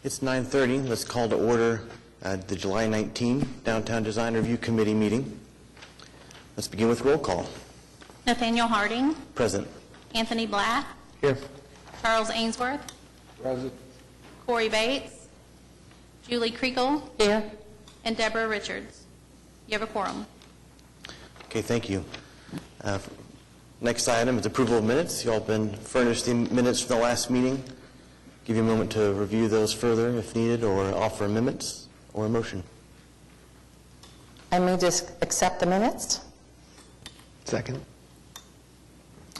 It's 9:30. Let's call to order the July 19 Downtown Design Review Committee meeting. Let's begin with roll call. Nathaniel Harding. Present. Anthony Black. Here. Charles Ainsworth. Present. Corey Bates. Julie Kriegel. Here. And Deborah Richards. You have a quorum. Okay, thank you. Next item is approval of minutes. You all been furnished the minutes from the last meeting. Give you a moment to review those further if needed, or offer amendments or a motion. I may just accept the minutes. Second.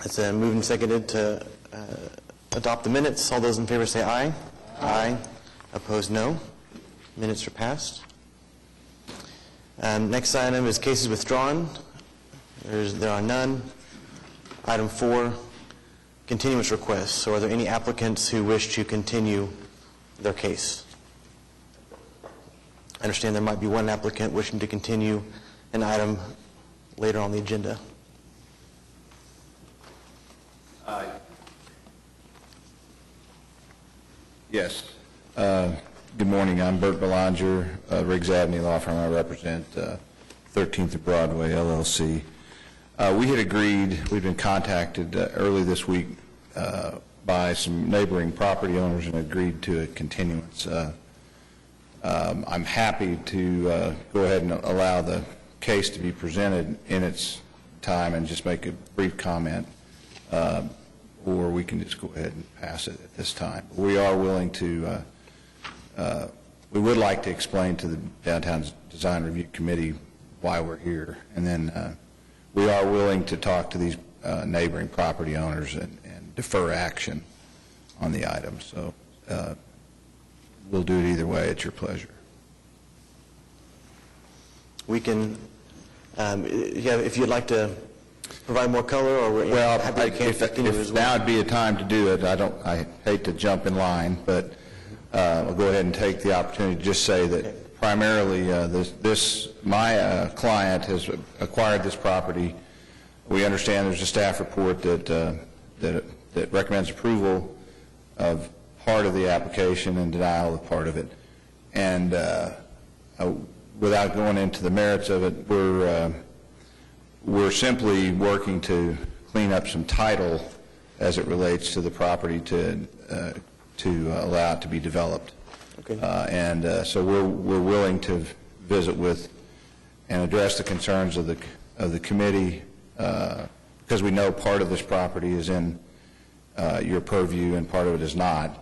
It's moved and seconded to adopt the minutes. All those in favor say aye. Aye. Opposed, no. Minutes are passed. Next item is cases withdrawn. There are none. Item 4, continuance requests. So are there any applicants who wish to continue their case? I understand there might be one applicant wishing to continue an item later on the agenda. Yes. Good morning. I'm Bert Belanger, Riggs Avenue Law Firm. I represent 13th of Broadway, LLC. We had agreed, we'd been contacted early this week by some neighboring property owners and agreed to a continuance. I'm happy to go ahead and allow the case to be presented in its time and just make a brief comment, or we can just go ahead and pass it at this time. We are willing to, we would like to explain to the Downtown Design Review Committee why we're here, and then we are willing to talk to these neighboring property owners and defer action on the item. So we'll do it either way. It's your pleasure. We can, if you'd like to provide more color, or we're happy to continue as well. Now would be a time to do it. I hate to jump in line, but I'll go ahead and take the opportunity to just say that primarily my client has acquired this property. We understand there's a staff report that recommends approval of part of the application and denial of part of it. And without going into the merits of it, we're simply working to clean up some title as it relates to the property to allow it to be developed. Okay. So we're willing to visit with and address the concerns of the committee, because we know part of this property is in your purview and part of it is not.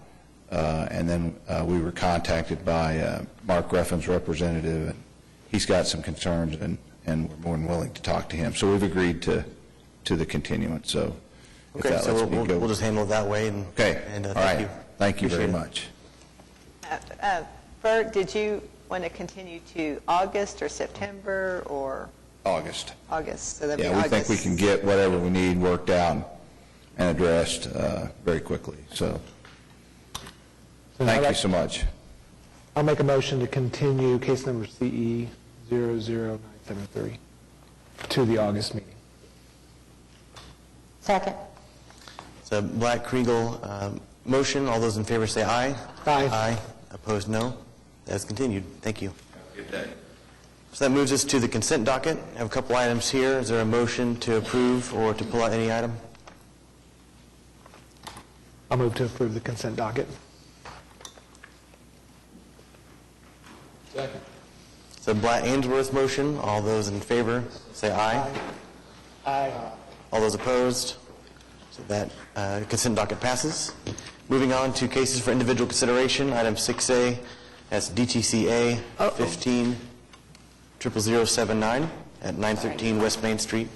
And then we were contacted by Mark Griffin's representative, and he's got some concerns, and we're more than willing to talk to him. So we've agreed to the continuance. So okay, if that so lets me go. we'll just handle it that way. And, okay. And all thank right. you. Thank you Appreciate very it. much. Bert, did you want to continue to August or September or? August. August. So that'd Yeah, be we August. think we can get whatever we need worked out and addressed very quickly. So thank you so much. I'll make a motion to continue case number CE 00973 to the August meeting. Second. It's a Black Kriegel motion. All those in favor say aye. Aye. Aye. Opposed, no. That's continued. Thank you. Good day. So that moves us to the consent docket. I have a couple items here. Is there a motion to approve or to pull out any item? I'll move to approve the consent docket. Second. It's a Blatt Ainsworth motion. All those in favor say aye. Aye. All those opposed? So that consent docket passes. Moving on to cases for individual consideration. Item 6A, that's DTCA 15-00079 at 913 West Main Street.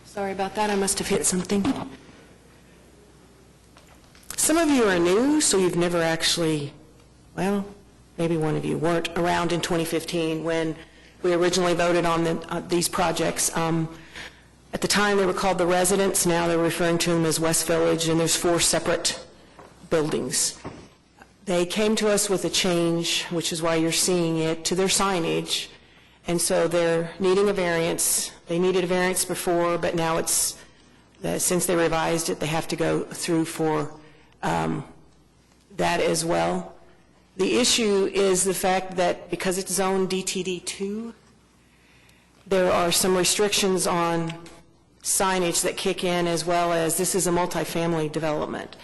Sorry about that. I must have hit something. Some of you are new, so you've never actually, well, maybe one of you weren't around in 2015 when we originally voted on these projects. At the time, they were called the Residence. Now they're referring to them as West Village, and there's 4 separate buildings. They came to us with a change, which is why you're seeing it, to their signage, And so they're needing a variance. They needed a variance before, but now it's, since they revised it, they have to go through for that as well. The issue is the fact that because it's zoned DTD2, there are some restrictions on signage that kick in, as well as this is a multifamily development.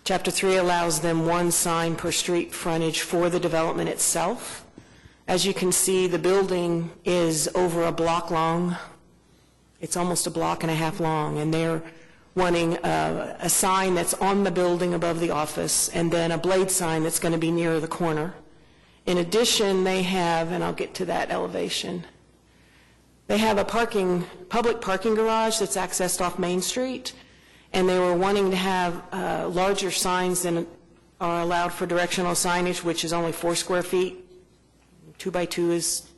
Chapter 3 allows them one sign per street frontage for the development itself. As you can see, the building is over a block long. It's almost a block and a half long, and they're wanting a sign that's on the building above the office, and then a blade sign that's going to be near the corner. In addition, they have, and I'll get to that elevation, they have a public parking garage that's accessed off Main Street, and they were wanting to have larger signs than are allowed for directional signage, which is only 4 square feet. 2 by 2 is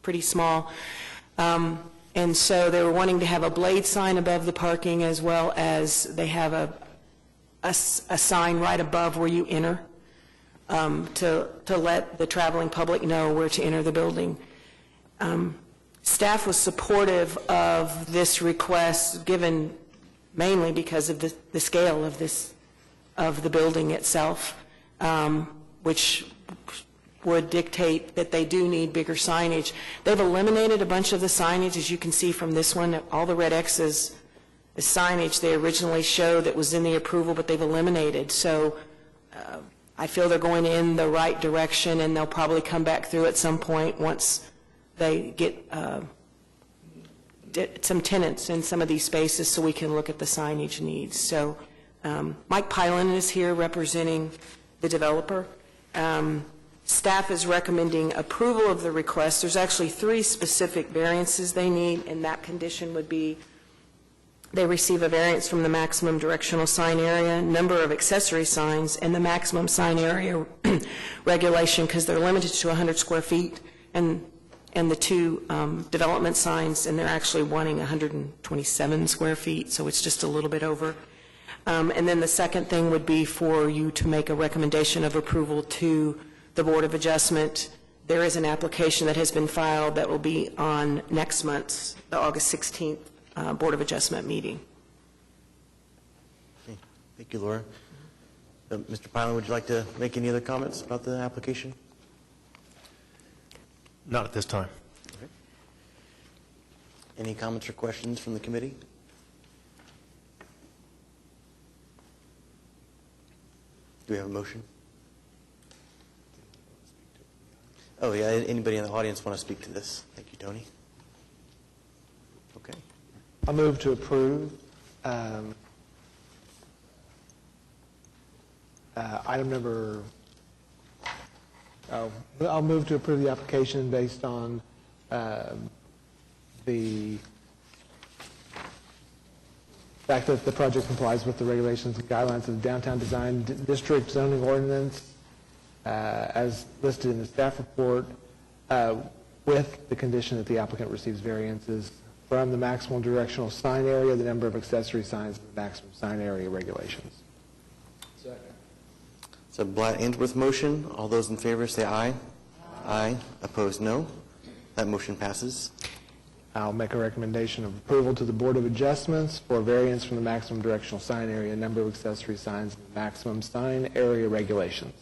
pretty small. And so they were wanting to have a blade sign above the parking, as well as they have a sign right above where you enter to let the traveling public know where to enter the building. Staff was supportive of this request, given mainly because of the scale of the building itself, which would dictate that they do need bigger signage. They've eliminated a bunch of the signage, as you can see from this one. All the red X's is signage they originally showed that was in the approval, but they've eliminated. So I feel they're going in the right direction, and they'll probably come back through at some point once they get some tenants in some of these spaces so we can look at the signage needs. So Mike Pylan is here representing the developer. Staff is recommending approval of the request. There's actually 3 specific variances they need, and that condition would be they receive a variance from the maximum directional sign area, number of accessory signs, and the maximum sign area regulation, because they're limited to 100 square feet, and the 2 development signs, and they're actually wanting 127 square feet, so it's just a little bit over. And then the second thing would be for you to make a recommendation of approval to the Board of Adjustment. There is an application that has been filed that will be on next month's, the August 16th Board of Adjustment meeting. Okay. Thank you, Laura. Mr. Pylan, would you like to make any other comments about the application? Not at this time. Okay. Any comments or questions from the committee? Do we have a motion? Oh, yeah, anybody in the audience want to speak to this? Thank you, Tony. Okay. I'll move to approve item number, I'll move to approve the application based on the fact that the project complies with the regulations and guidelines of the Downtown Design District zoning ordinance as listed in the staff report, with the condition that the applicant receives variances from the maximum directional sign area, the number of accessory signs, and the maximum sign area regulations. It's a Blatt-Ainsworth motion. All those in favor say aye. Aye. Opposed, no. That motion passes. I'll make a recommendation of approval to the Board of Adjustments for variance from the maximum directional sign area, number of accessory signs, and the maximum sign area regulations.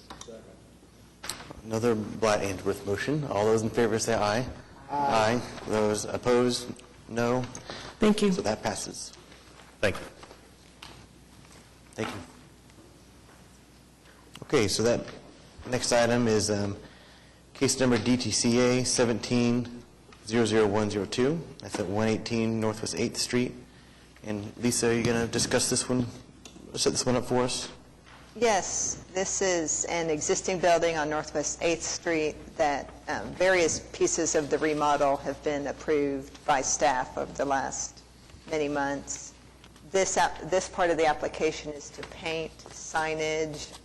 Another Blatt-Ainsworth motion. All those in favor say aye. Aye. Those opposed, no. Thank you. So that passes. Thank you. Thank you. Okay, so that next item is case number DTCA 17-00102. That's at 118 Northwest 8th Street. And Lisa, are you going to discuss this one, set this one up for us? Yes, this is an existing building on Northwest 8th Street that various pieces of the remodel have been approved by staff over the last many months. This part of the application is to paint signage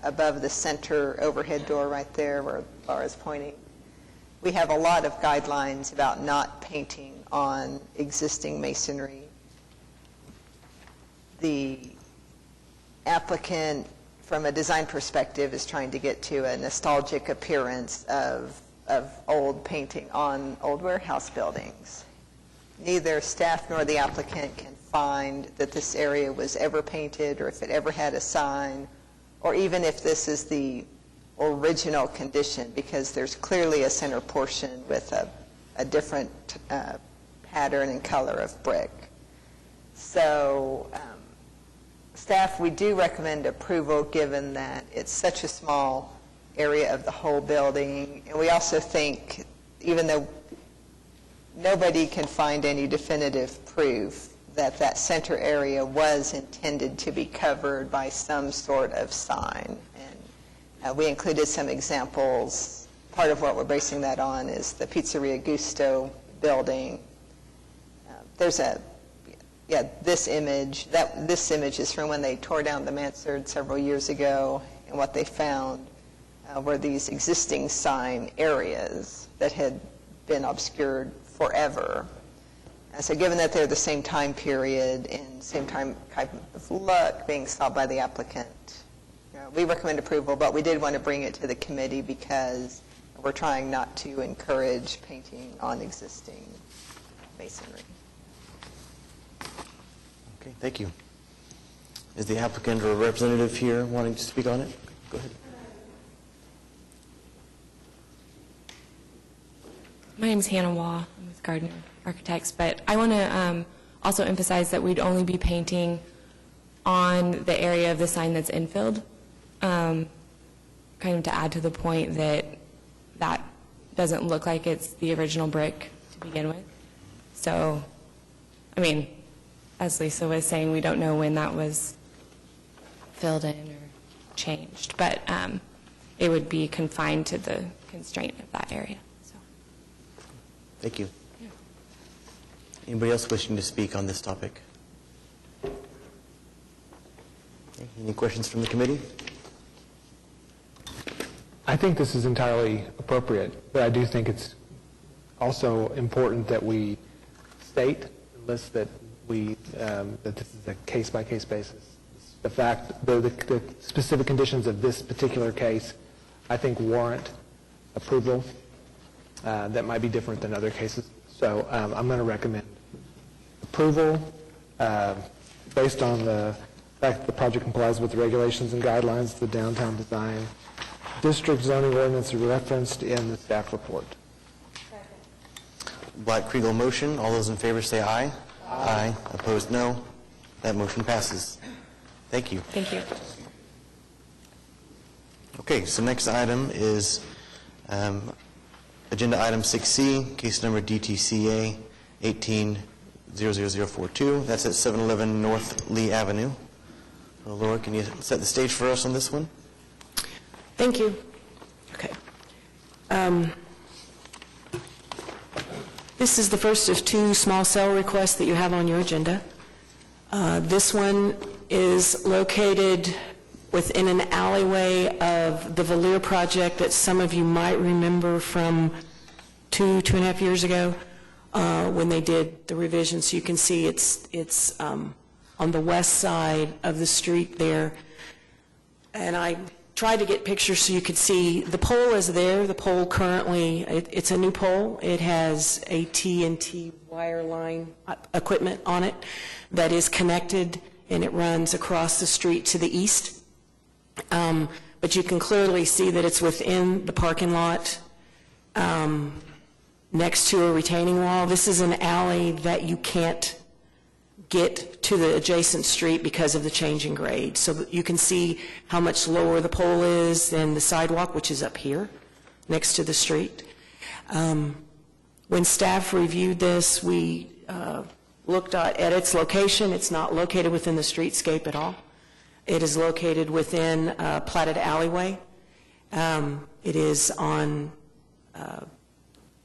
above the center overhead door right there where Laura's pointing. We have a lot of guidelines about not painting on existing masonry. The applicant, from a design perspective, is trying to get to a nostalgic appearance of of old painting on old warehouse buildings. Neither staff nor the applicant can find that this area was ever painted, or if it ever had a sign, or even if this is the original condition, because there's clearly a center portion with a different pattern and color of brick. So staff, we do recommend approval given that it's such a small area of the whole building. And we also think, even though nobody can find any definitive proof that that center area was intended to be covered by some sort of sign. And we included some examples. Part of what we're basing that on is the Pizzeria Gusto building. There's this image. This image is from when they tore down the mansard several years ago, and what they found were these existing sign areas that had been obscured forever. So given that they're the same time period and same type of look being sought by the applicant, we recommend approval, but we did want to bring it to the committee because we're trying not to encourage painting on existing masonry. Okay, thank you. Is the applicant or a representative here wanting to speak on it? Go ahead. My name is Hannah Waugh. I'm with Gardner Architects, but I want to also emphasize that we'd only be painting on the area of the sign that's infilled, kind of to add to the point that that doesn't look like it's the original brick to begin with. So, I mean, as Lisa was saying, we don't know when that was filled in or changed, but it would be confined to the constraint of that area. So. Thank you. Anybody else wishing to speak on this topic? Okay, any questions from the committee? I think this is entirely appropriate, but I do think it's also important that we state, list that that this is a case-by-case basis. The fact, the specific conditions of this particular case, I think warrant approval. That might be different than other cases. So I'm going to recommend approval based on the fact that the project complies with the regulations and guidelines of the downtown design district zoning ordinance referenced in the staff report. Black-Kriegel motion. All those in favor say aye. Aye. Opposed, no. That motion passes. Thank you. Thank you. Okay, so next item is agenda item 6C, case number DTCA 18-00042. That's at 711 North Lee Avenue. Laura, can you set the stage for us on this one? Thank you. Okay. This is the first of two small cell requests that you have on your agenda. This one is located within an alleyway of the Valier project that some of you might remember from 2.5 years ago when they did the revisions. So you can see it's on the west side of the street there. And I tried to get pictures so you could see the pole is there. The pole currently, it's a new pole. It has AT&T wire line equipment on it that is connected, and it runs across the street to the east. But you can clearly see that it's within the parking lot next to a retaining wall. This is an alley that you can't get to the adjacent street because of the change in grade. So you can see how much lower the pole is than the sidewalk, which is up here next to the street. When staff reviewed this, we looked at its location. It's not located within the streetscape at all. It is located within a platted alleyway. It is on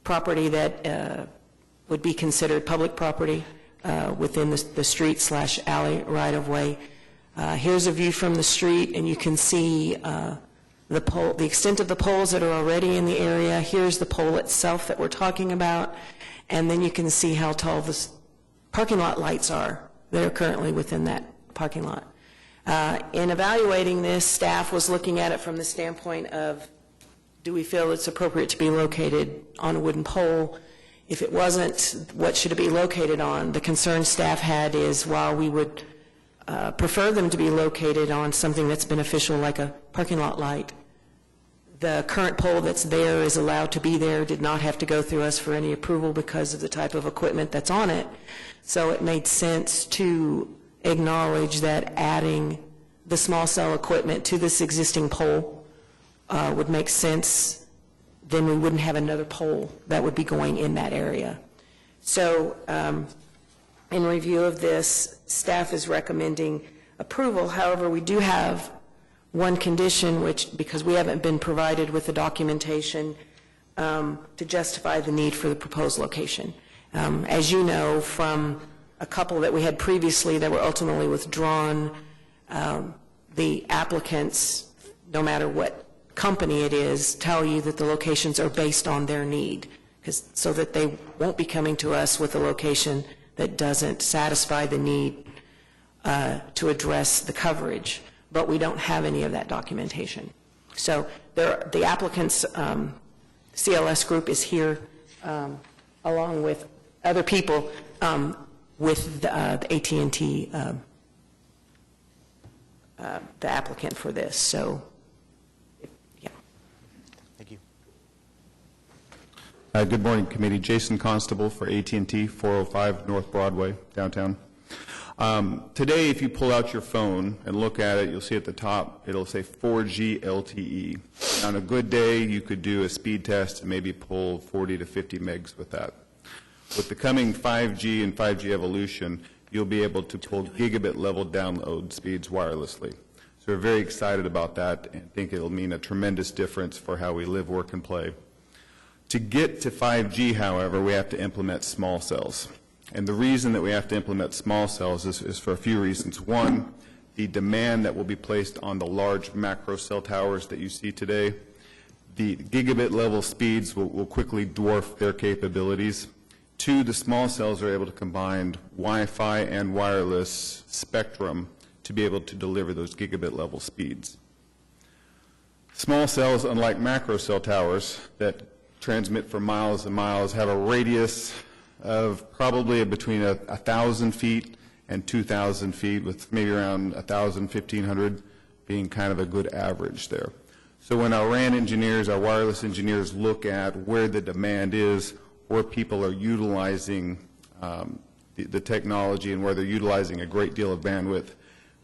property that would be considered public property within the street/alley right-of-way. Here's a view from the street, and you can see the extent of the poles that are already in the area. Here's the pole itself that we're talking about, and then you can see how tall the parking lot lights are that are currently within that parking lot. In evaluating this, staff was looking at it from the standpoint of do we feel it's appropriate to be located on a wooden pole? If it wasn't, what should it be located on? The concern staff had is while we would prefer them to be located on something that's beneficial like a parking lot light, the current pole that's there is allowed to be there, did not have to go through us for any approval because of the type of equipment that's on it. So it made sense to acknowledge that adding the small cell equipment to this existing pole would make sense. Then we wouldn't have another pole that would be going in that area. So in review of this, staff is recommending approval. However, we do have one condition, which, because we haven't been provided with the documentation to justify the need for the proposed location. As you know, from a couple that we had previously that were ultimately withdrawn, the applicants, no matter what company it is, tell you that the locations are based on their need, so that they won't be coming to us with a location that doesn't satisfy the need to address the coverage. But we don't have any of that documentation. So the applicant's CLS group is here along with other people with the AT&T, the applicant for this. So, yeah. Thank you. Good morning, committee. Jason Constable for AT&T, 405 North Broadway, downtown. Today, if you pull out your phone and look at it, you'll see at the top, it'll say 4G LTE. On a good day, you could do a speed test and maybe pull 40 to 50 megs with that. With the coming 5G and 5G evolution, you'll be able to pull gigabit level download speeds wirelessly. So we're very excited about that and think it'll mean a tremendous difference for how we live, work, and play. To get to 5G, however, we have to implement small cells. And the reason that we have to implement small cells is for a few reasons. One, the demand that will be placed on the large macro cell towers that you see today. The gigabit level speeds will quickly dwarf their capabilities. Two, the small cells are able to combine Wi-Fi and wireless spectrum to be able to deliver those gigabit level speeds. Small cells, unlike macro cell towers that transmit for miles and miles, have a radius of probably between 1,000 feet and 2,000 feet, with maybe around 1,000, 1,500 being kind of a good average there. So when our RAN engineers, our wireless engineers look at where the demand is, where people are utilizing the technology and where they're utilizing a great deal of bandwidth,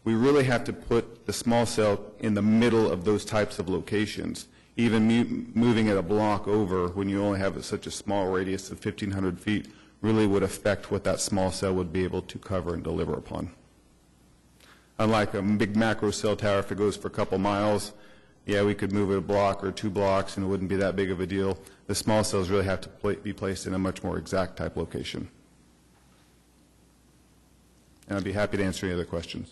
we really have to put the small cell in the middle of those types of locations. Even moving it a block over when you only have such a small radius of 1,500 feet really would affect what that small cell would be able to cover and deliver upon. Unlike a big macro cell tower, if it goes for a couple miles, yeah, we could move it a block or 2 blocks and it wouldn't be that big of a deal. The small cells really have to be placed in a much more exact type location. And I'd be happy to answer any other questions.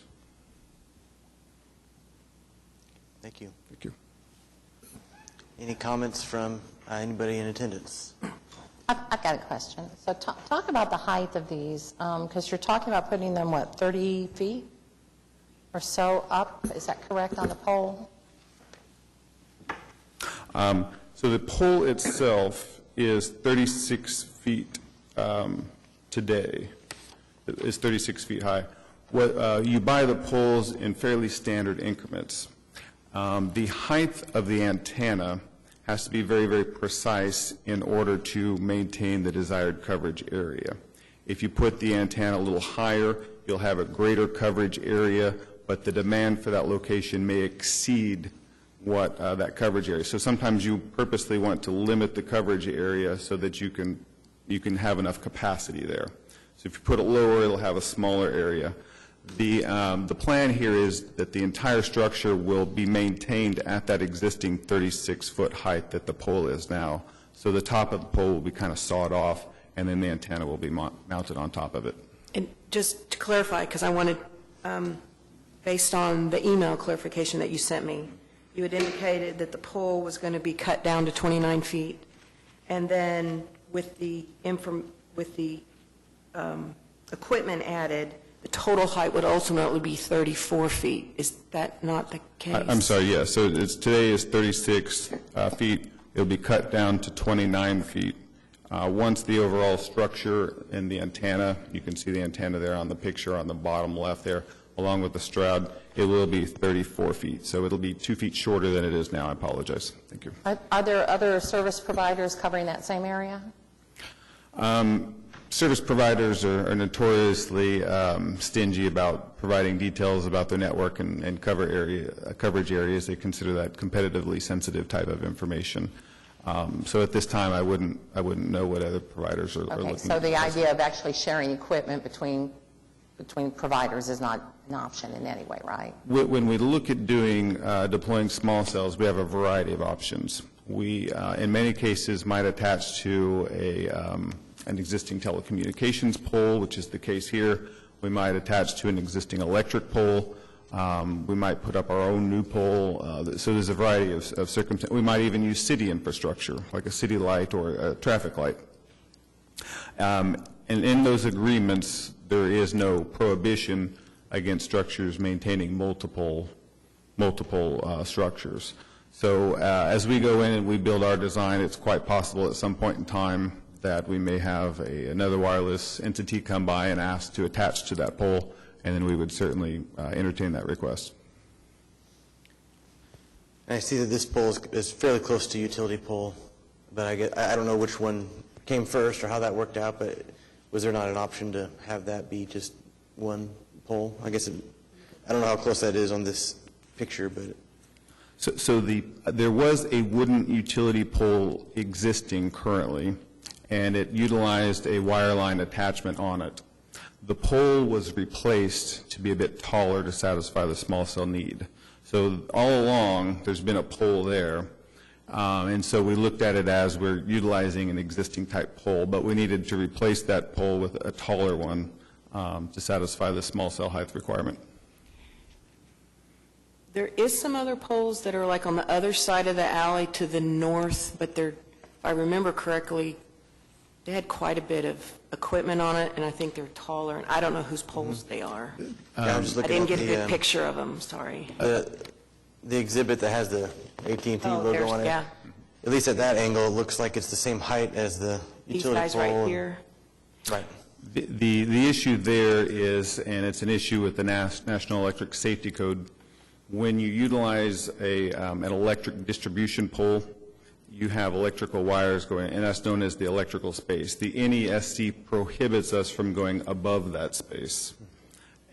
Thank you. Thank you. Any comments from anybody in attendance? I've got a question. So talk about the height of these, because you're talking about putting them, what, 30 feet or so up? Is that correct on the pole? So the pole itself is 36 feet today. It's 36 feet high. You buy the poles in fairly standard increments. The height of the antenna has to be very, very precise in order to maintain the desired coverage area. If you put the antenna a little higher, you'll have a greater coverage area, but the demand for that location may exceed what that coverage area. So sometimes you purposely want to limit the coverage area so that you can have enough capacity there. So if you put it lower, it'll have a smaller area. The plan here is that the entire structure will be maintained at that existing 36-foot height that the pole is now. So the top of the pole will be kind of sawed off, and then the antenna will be mounted on top of it. And just to clarify, because I wanted, based on the email clarification that you sent me, you had indicated that the pole was going to be cut down to 29 feet, and then with the equipment added, the total height would ultimately be 34 feet. Is that not the case? I'm sorry, yes. So today is 36 feet. It'll be cut down to 29 feet. Once the overall structure and the antenna, you can see the antenna there on the picture on the bottom left there, along with the stroud, it will be 34 feet. So it'll be 2 feet shorter than it is now. I apologize. Thank you. Are there other service providers covering that same area? Service providers are notoriously stingy about providing details about their network and coverage areas. They consider that competitively sensitive type of information. So at this time, I wouldn't know what other providers are looking Okay, so the idea of actually sharing equipment between providers is not an option in any way, right? When we look at deploying small cells, we have a variety of options. We, in many cases, might attach to an existing telecommunications pole, which is the case here. We might attach to an existing electric pole. We might put up our own new pole. So there's a variety of circumstances. We might even use city infrastructure, like a city light or a traffic light. And in those agreements, there is no prohibition against structures maintaining multiple structures. So as we go in and we build our design, it's quite possible at some point in time that we may have another wireless entity come by and ask to attach to that pole, and then we would certainly entertain that request. I see that this pole is fairly close to utility pole, but I don't know which one came first or how that worked out, but was there not an option to have that be just one pole? I guess I don't know how close that is on this picture, but... So there was a wooden utility pole existing currently, and it utilized a wireline attachment on it. The pole was replaced to be a bit taller to satisfy the small cell need. So all along, there's been a pole there, and so we looked at it as we're utilizing an existing type pole, but we needed to replace that pole with a taller one to satisfy the small cell height requirement. There is some other poles that are like on the other side of the alley to the north, but they're, if I remember correctly, they had quite a bit of equipment on it, and I think they're taller, and I don't know whose poles they are. Yeah, I'm just I looking didn't at get a good picture of them, sorry. The exhibit that has the AT&T logo there's- on it. yeah. At least at that angle, it looks like it's the same height as the These utility guys pole. right here. Right. The issue there is, and it's an issue with the National Electric Safety Code, when you utilize an electric distribution pole, you have electrical wires going, and that's known as the electrical space. The NESC prohibits us from going above that space.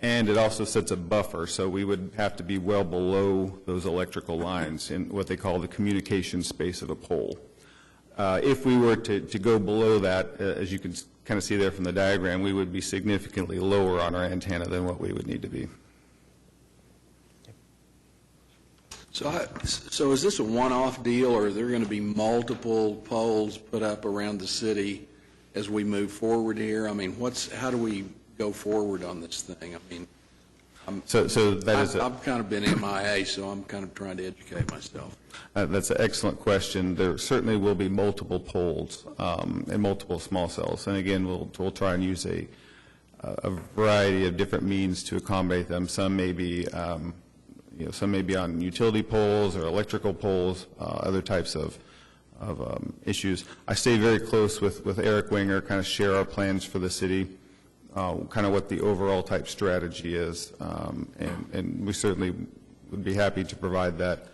And it also sets a buffer, so we would have to be well below those electrical lines in what they call the communication space of a pole. If we were to go below that, as you can kind of see there from the diagram, we would be significantly lower on our antenna than what we would need to be. So is this a one-off deal, or are there going to be multiple poles put up around the city as we move forward here? I mean, how do we go forward on this thing? I mean, So that is I've kind of been MIA, so I'm kind of trying to educate myself. That's an excellent question. There certainly will be multiple poles and multiple small cells. And again, we'll try and use a variety of different means to accommodate them. Some may be some may be on utility poles or electrical poles, other types of issues. I stay very close with Eric Winger, kind of share our plans for the city, kind of what the overall type strategy is, and we certainly would be happy to provide that.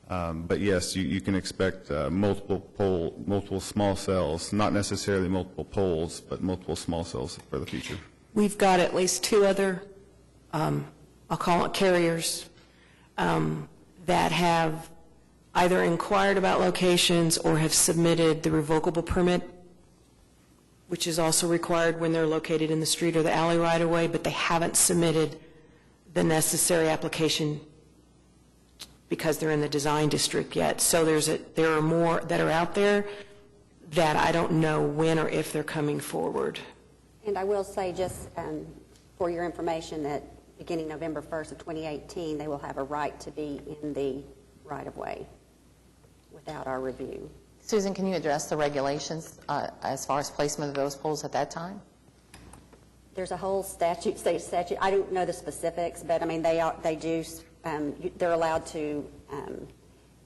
But yes, you can expect multiple small cells, not necessarily multiple poles, but multiple small cells for the future. We've got at least two other, I'll call it carriers, that have either inquired about locations or have submitted the revocable permit, which is also required when they're located in the street or the alley right away, but they haven't submitted the necessary application because they're in the design district yet. So there are more that are out there that I don't know when or if they're coming forward. And I will say, just for your information, that beginning November 1st of 2018, they will have a right to be in the right-of-way without our review. Susan, can you address the regulations as far as placement of those poles at that time? There's a whole state statute. I don't know the specifics, but I mean, they're allowed to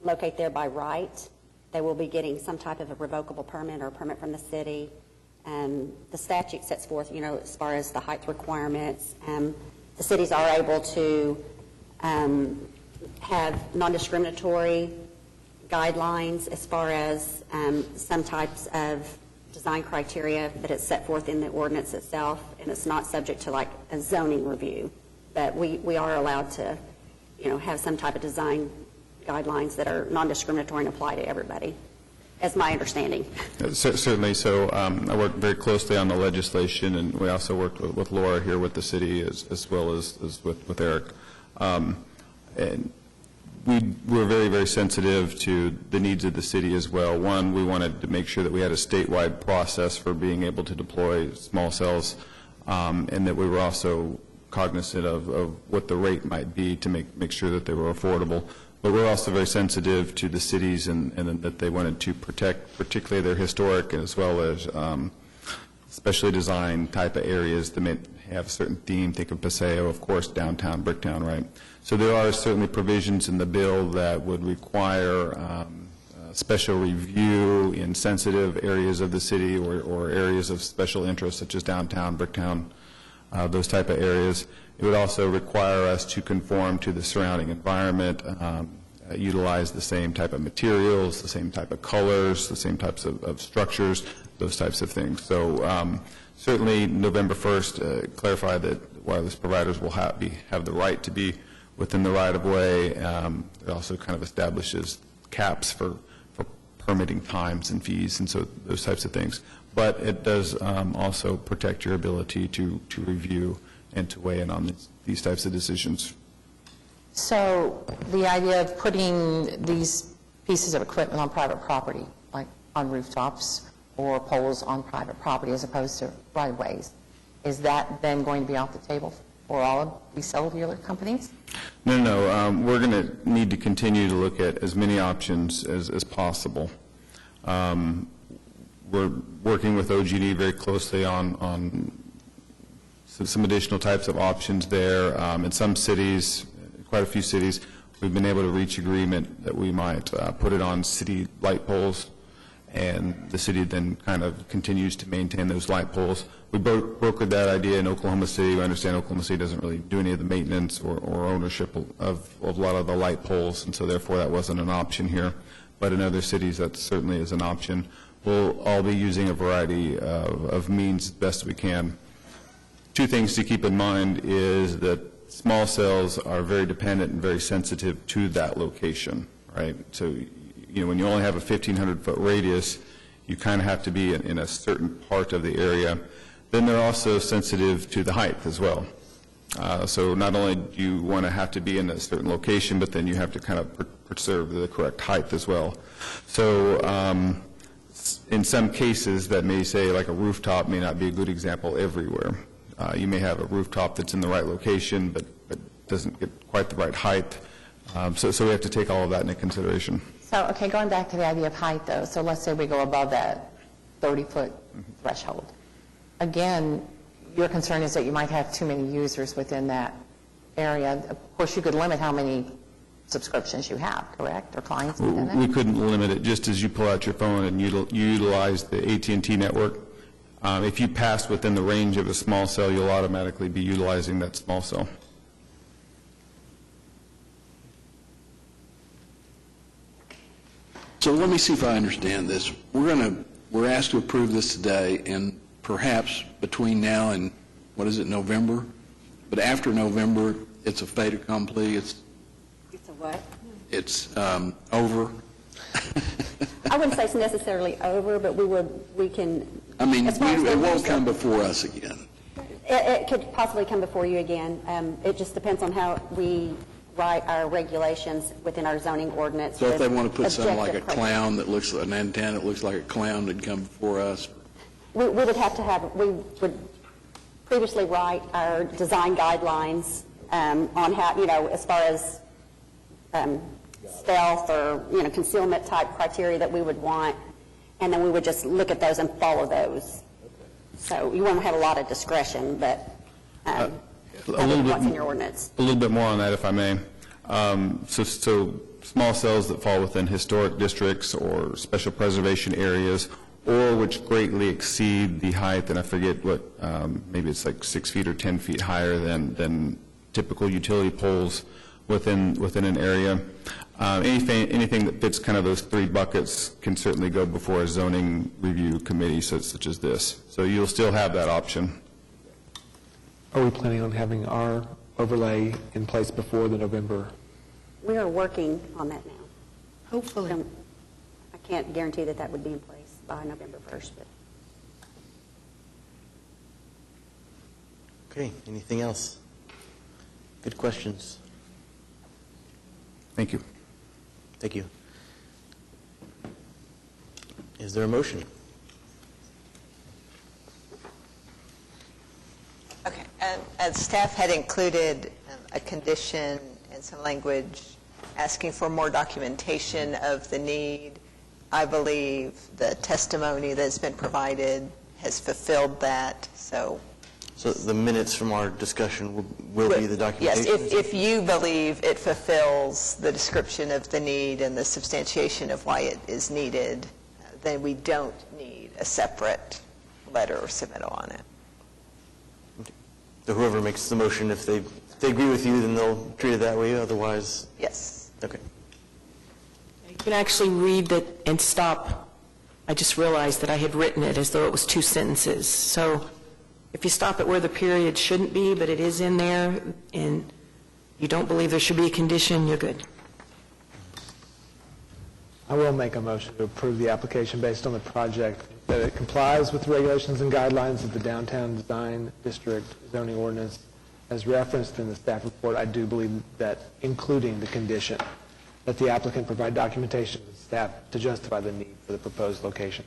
locate there by right, they will be getting some type of a revocable permit or a permit from the city. The statute sets forth, as far as the height requirements. The cities are able to have non-discriminatory guidelines as far as some types of design criteria that it's set forth in the ordinance itself, and it's not subject to like a zoning review. But we are allowed to, have some type of design guidelines that are non-discriminatory and apply to everybody, as my understanding. Certainly. So I worked very closely on the legislation, and we also worked with Laura here with the city as well as with Eric. And we were very, very sensitive to the needs of the city as well. One, we wanted to make sure that we had a statewide process for being able to deploy small cells, and that we were also cognizant of what the rate might be to make sure that they were affordable. But we're also very sensitive to the cities and that they wanted to protect particularly their historic as well as specially designed type of areas that may have a certain theme. Think of Paseo, of course, downtown, Bricktown, right? So there are certainly provisions in the bill that would require special review in sensitive areas of the city or areas of special interest such as downtown, Bricktown, those type of areas. It would also require us to conform to the surrounding environment, utilize the same type of materials, the same type of colors, the same types of structures, those types of things. So certainly November 1st, clarify that wireless providers will have the right to be within the right-of-way. It also kind of establishes caps for permitting times and fees and so those types of things. But it does also protect your ability to review and to weigh in on these types of decisions. So the idea of putting these pieces of equipment on private property, like on rooftops or poles on private property as opposed to right-of-ways, is that then going to be off the table for all of these cellular companies? No. We're going to need to continue to look at as many options as possible. We're working with OG&E very closely on some additional types of options there. In some cities, quite a few cities, we've been able to reach agreement that we might put it on city light poles, and the city then kind of continues to maintain those light poles. We brokered that idea in Oklahoma City. I understand Oklahoma City doesn't really do any of the maintenance or ownership of a lot of the light poles, and so therefore that wasn't an option here. But in other cities, that certainly is an option. We'll all be using a variety of means as best we can. Two things to keep in mind is that small cells are very dependent and very sensitive to that location, right? So, when you only have a 1,500-foot radius, you kind of have to be in a certain part of the area. Then they're also sensitive to the height as well. So not only do you want to have to be in a certain location, but then you have to kind of preserve the correct height as well. So in some cases, that may say like a rooftop may not be a good example everywhere. You may have a rooftop that's in the right location, but doesn't get quite the right height. So we have to take all of that into consideration. So, okay, going back to the idea of height, though, so let's say we go above that 30-foot threshold. Again, your concern is that you might have too many users within that area. Of course, you could limit how many subscriptions you have, correct, or clients within it? We couldn't limit it. Just as you pull out your phone and you utilize the AT&T network, if you pass within the range of a small cell, you'll automatically be utilizing that small cell. So let me see if I understand this. We're asked to approve this today, and perhaps between now and, November? But after November, it's a fait accompli, It's a what? it's over. I wouldn't say it's necessarily over, but we can. I mean, as far as it the won't lease- come before us again. It could possibly come before you again. It just depends on how we write our regulations within our zoning ordinance. So if they with want to put something like a objective criteria. clown that looks like an antenna that looks like a clown, that'd come before us. We would previously write our design guidelines on how, as far as stealth or, concealment type criteria that we would want, and then we would just look at those and follow those. So you won't have a lot of discretion, but what's in your ordinance. A little bit more on that, if I may. So small cells that fall within historic districts or special preservation areas, or which greatly exceed the height, and I forget what, maybe it's like 6 feet or 10 feet higher than typical utility poles within an area. Anything that fits kind of those 3 buckets can certainly go before a zoning review committee such as this. So you'll still have that option. Are we planning on having our overlay in place before the November? We are working on that now. Hopefully. I can't guarantee that that would be in place by November 1st, but Okay, anything else? Good questions. Thank you. Thank you. Is there a motion? Okay, and staff had included a condition and some language asking for more documentation of the need. I believe the testimony that's been provided has fulfilled that, so. So the minutes from our discussion will be the documentation? Yes, if you believe it fulfills the description of the need and the substantiation of why it is needed, then we don't need a separate letter or submittal on it. So whoever makes the motion, if they agree with you, then they'll treat it that way, otherwise? Yes. Okay. You can actually read that and stop. I just realized that I had written it as though it was 2 sentences. So if you stop it where the period shouldn't be, but it is in there, and you don't believe there should be a condition, you're good. I will make a motion to approve the application based on the project, that it complies with the regulations and guidelines of the Downtown Design District zoning ordinance as referenced in the staff report. I do believe that including the condition that the applicant provide documentation to staff to justify the need for the proposed location.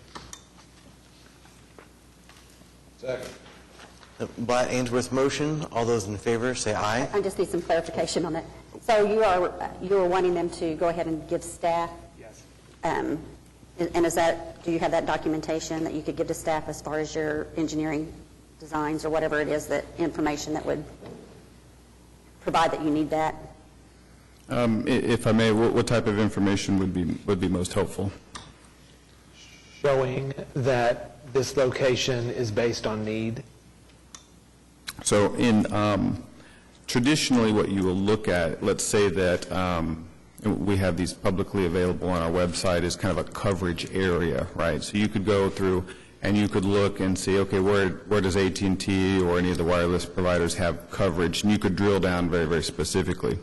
The Blatt Ainsworth motion, all those in favor, say aye. I just need some clarification on that. So you are wanting them to go ahead and give staff? Yes. And is that, do you have that documentation that you could give to staff as far as your engineering designs or whatever it is, that information that would provide that you need that? If I may, what type of information would be most helpful? Showing that this location is based on need. So traditionally, what you will look at, let's say that we have these publicly available on our website, is kind of a coverage area, right? So you could go through and you could look and see, okay, where does AT&T or any of the wireless providers have coverage? And you could drill down very, very specifically.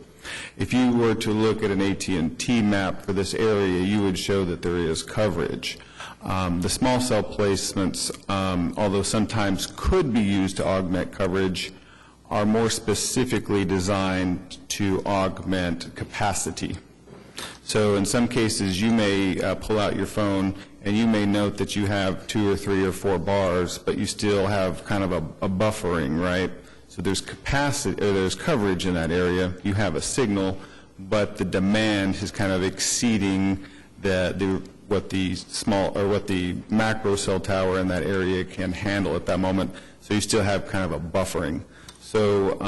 If you were to look at an AT&T map for this area, you would show that there is coverage. The small cell placements, although sometimes could be used to augment coverage, are more specifically designed to augment capacity. So in some cases, you may pull out your phone and you may note that you have 2 or 3 or 4 bars, but you still have kind of a buffering, right? So there's capacity, or there's coverage in that area. You have a signal, but the demand is kind of exceeding what the macro cell tower in that area can handle at that moment. So you still have kind of a buffering. So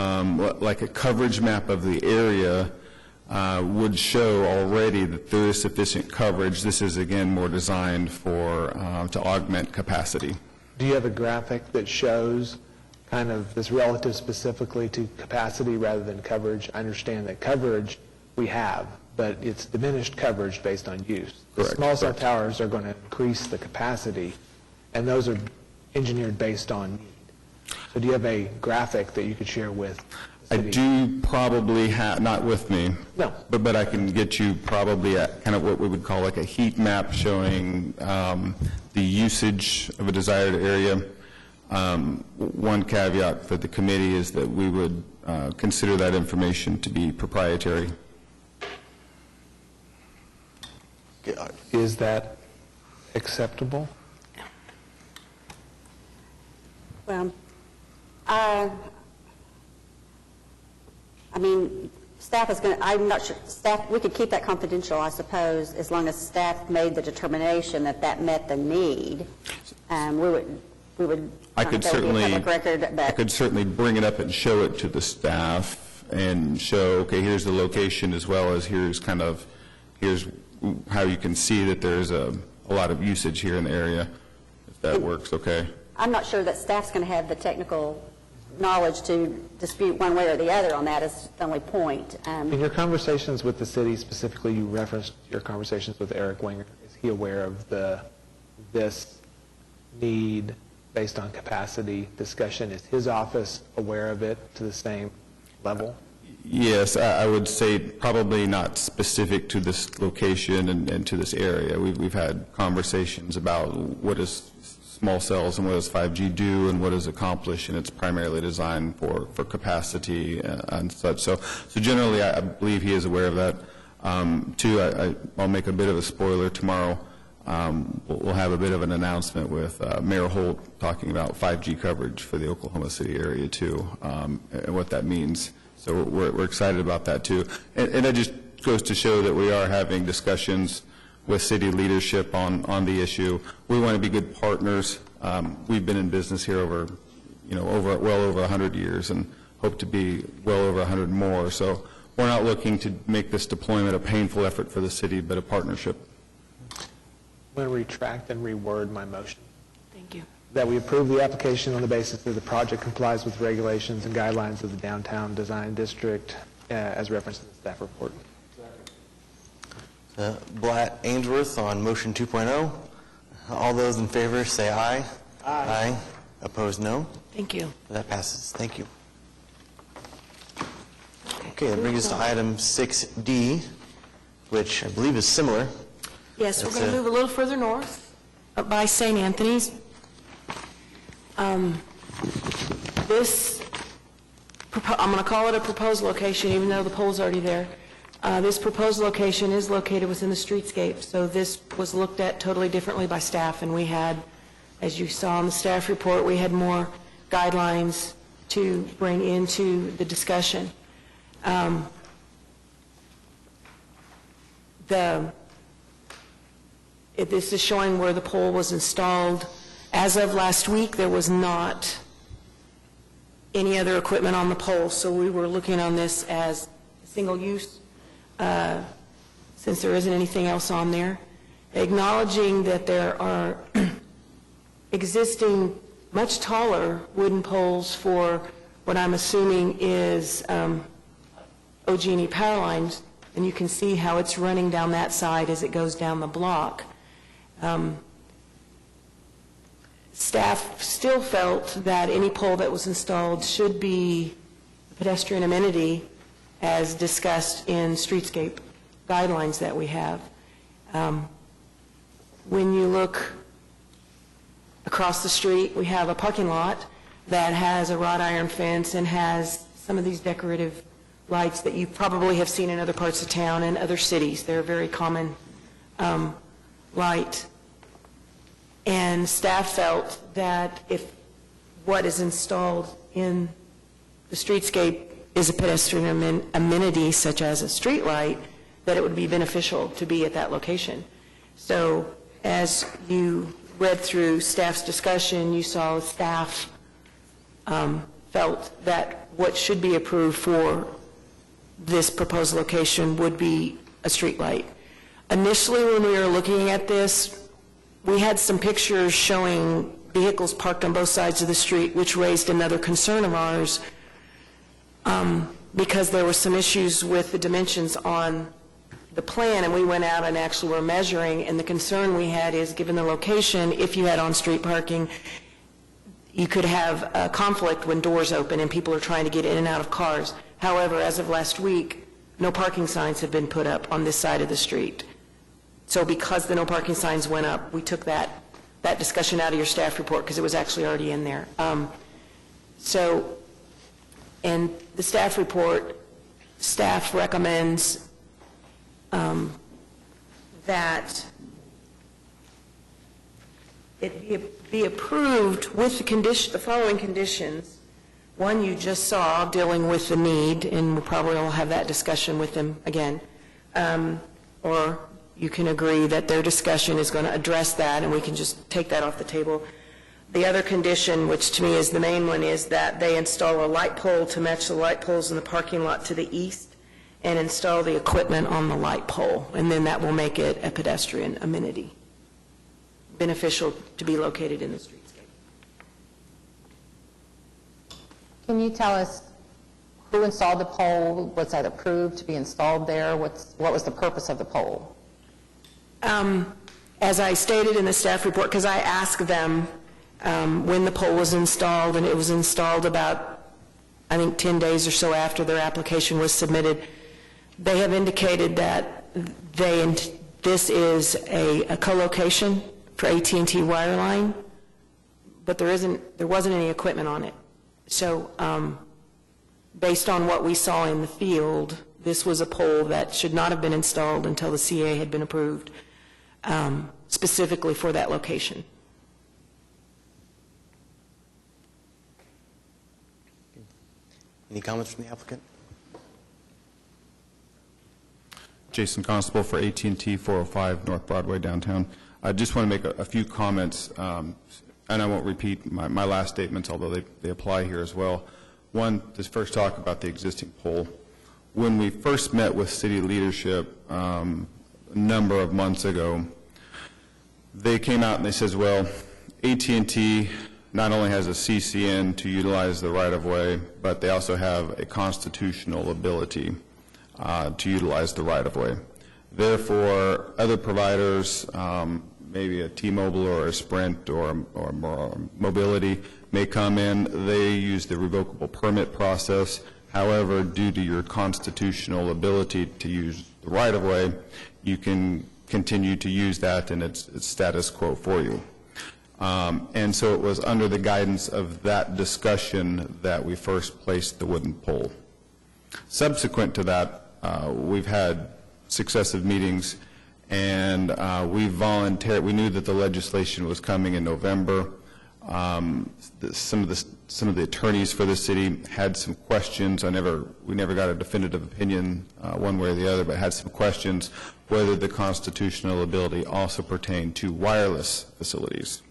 like a coverage map of the area would show already that there is sufficient coverage. This is, again, more designed to augment capacity. Do you have a graphic that shows kind of this relative specifically to capacity rather than coverage? I understand that coverage we have, but it's diminished coverage based on use. Correct. The small cell towers are going to increase the capacity, and those are engineered based on need. So do you have a graphic that you could share with the I city? do probably have, not with me. No. But I can get you probably kind of what we would call like a heat map showing the usage of a desired area. One caveat for the committee is that we would consider that information to be proprietary. Is that acceptable? Well, I mean, staff is going to, I'm not sure, staff, we could keep that confidential, I suppose, as long as staff made the determination that that met the need. We would. I could that would be a certainly, public record, but I could certainly bring it up and show it to the staff and show, okay, here's the location as well as here's how you can see that there's a lot of usage here in the area, if that works, okay? I'm not sure that staff's going to have the technical knowledge to dispute one way or the other on that, is the only point. In your conversations with the city, specifically, you referenced your conversations with Eric Winger. Is he aware of this need based on capacity discussion? Is his office aware of it to the same level? Yes, I would say probably not specific to this location and to this area. We've had conversations about what does small cells and what does 5G do and what does it accomplish, and it's primarily designed for capacity and such. So generally, I believe he is aware of that. Two, I'll make a bit of a spoiler. Tomorrow, we'll have a bit of an announcement with Mayor Holt talking about 5G coverage for the Oklahoma City area, too, and what that means. So we're excited about that, too. And it just goes to show that we are having discussions with city leadership on the issue. We want to be good partners. We've been in business here well over 100 years and hope to be well over 100 more. So we're not looking to make this deployment a painful effort for the city, but a partnership. I'm going to retract and reword my motion. Thank you. That we approve the application on the basis that the project complies with regulations and guidelines of the Downtown Design District as referenced in the staff report. Blatt Ainsworth on motion 2.0. All those in favor say aye. Aye. Opposed, no. Thank you. That passes. Thank you. Okay, that brings us to item 6D, which I believe is similar. Yes, we're That's going to it. move a little further north, up by St. Anthony's. I'm going to call it a proposed location, even though the pole's already there. This proposed location is located within the streetscape, so this was looked at totally differently by staff, and we had, as you saw in the staff report, we had more guidelines to bring into the discussion. This is showing where the pole was installed. As of last week, there was not any other equipment on the pole, so we were looking on this as single use, since there isn't anything else on there. Acknowledging that there are existing much taller wooden poles for what I'm assuming is OG&E power lines, and you can see how it's running down that side as it goes down the block. Staff still felt that any pole that was installed should be a pedestrian amenity as discussed in streetscape guidelines that we have. When you look across the street, we have a parking lot that has a wrought iron fence and has some of these decorative lights that you probably have seen in other parts of town and other cities. They're a very common light. And staff felt that if what is installed in the streetscape is a pedestrian amenity such as a street light, that it would be beneficial to be at that location. So as you read through staff's discussion, you saw staff felt that what should be approved for this proposed location would be a street light. Initially, when we were looking at this, we had some pictures showing vehicles parked on both sides of the street, which raised another concern of ours because there were some issues with the dimensions on the plan, and we went out and actually were measuring, and the concern we had is, given the location, if you had on-street parking, you could have a conflict when doors open and people are trying to get in and out of cars. However, as of last week, no parking signs have been put up on this side of the street. So because the no parking signs went up, we took that discussion out of your staff report because it was actually already in there. In the staff report, staff recommends that it be approved with the following conditions. One you just saw, dealing with the need, and we'll probably all have that discussion with them again. Or you can agree that their discussion is going to address that, and we can just take that off the table. The other condition, which to me is the main one, is that they install a light pole to match the light poles in the parking lot to the east and install the equipment on the light pole, and then that will make it a pedestrian amenity, beneficial to be located in the streetscape. Can you tell us who installed the pole? Was that approved to be installed there? What was the purpose of the pole? As I stated in the staff report, because I asked them when the pole was installed, and it was installed about, I think, 10 days or so after their application was submitted, they have indicated that this is a co-location for AT&T Wireline, but there wasn't any equipment on it. So based on what we saw in the field, this was a pole that should not have been installed until the CA had been approved, specifically for that location. Any comments from the applicant? Jason Constable for AT&T 405 North Broadway downtown. I just want to make a few comments, and I won't repeat my last statements, although they apply here as well. One, just first talk about the existing pole. When we first met with city leadership a number of months ago, they came out and they said, well, AT&T not only has a CCN to utilize the right-of-way, but they also have a constitutional ability to utilize the right-of-way. Therefore, other providers, maybe a T-Mobile or a Sprint or Mobility, may come in. They use the revocable permit process. However, due to your constitutional ability to use the right-of-way, you can continue to use that, and it's status quo for you. And so it was under the guidance of that discussion that we first placed the wooden pole. Subsequent to that, we've had successive meetings, and we knew that the legislation was coming in November. Some of the attorneys for the city had some questions. We never got a definitive opinion one way or the other, but had some questions whether the constitutional ability also pertained to wireless facilities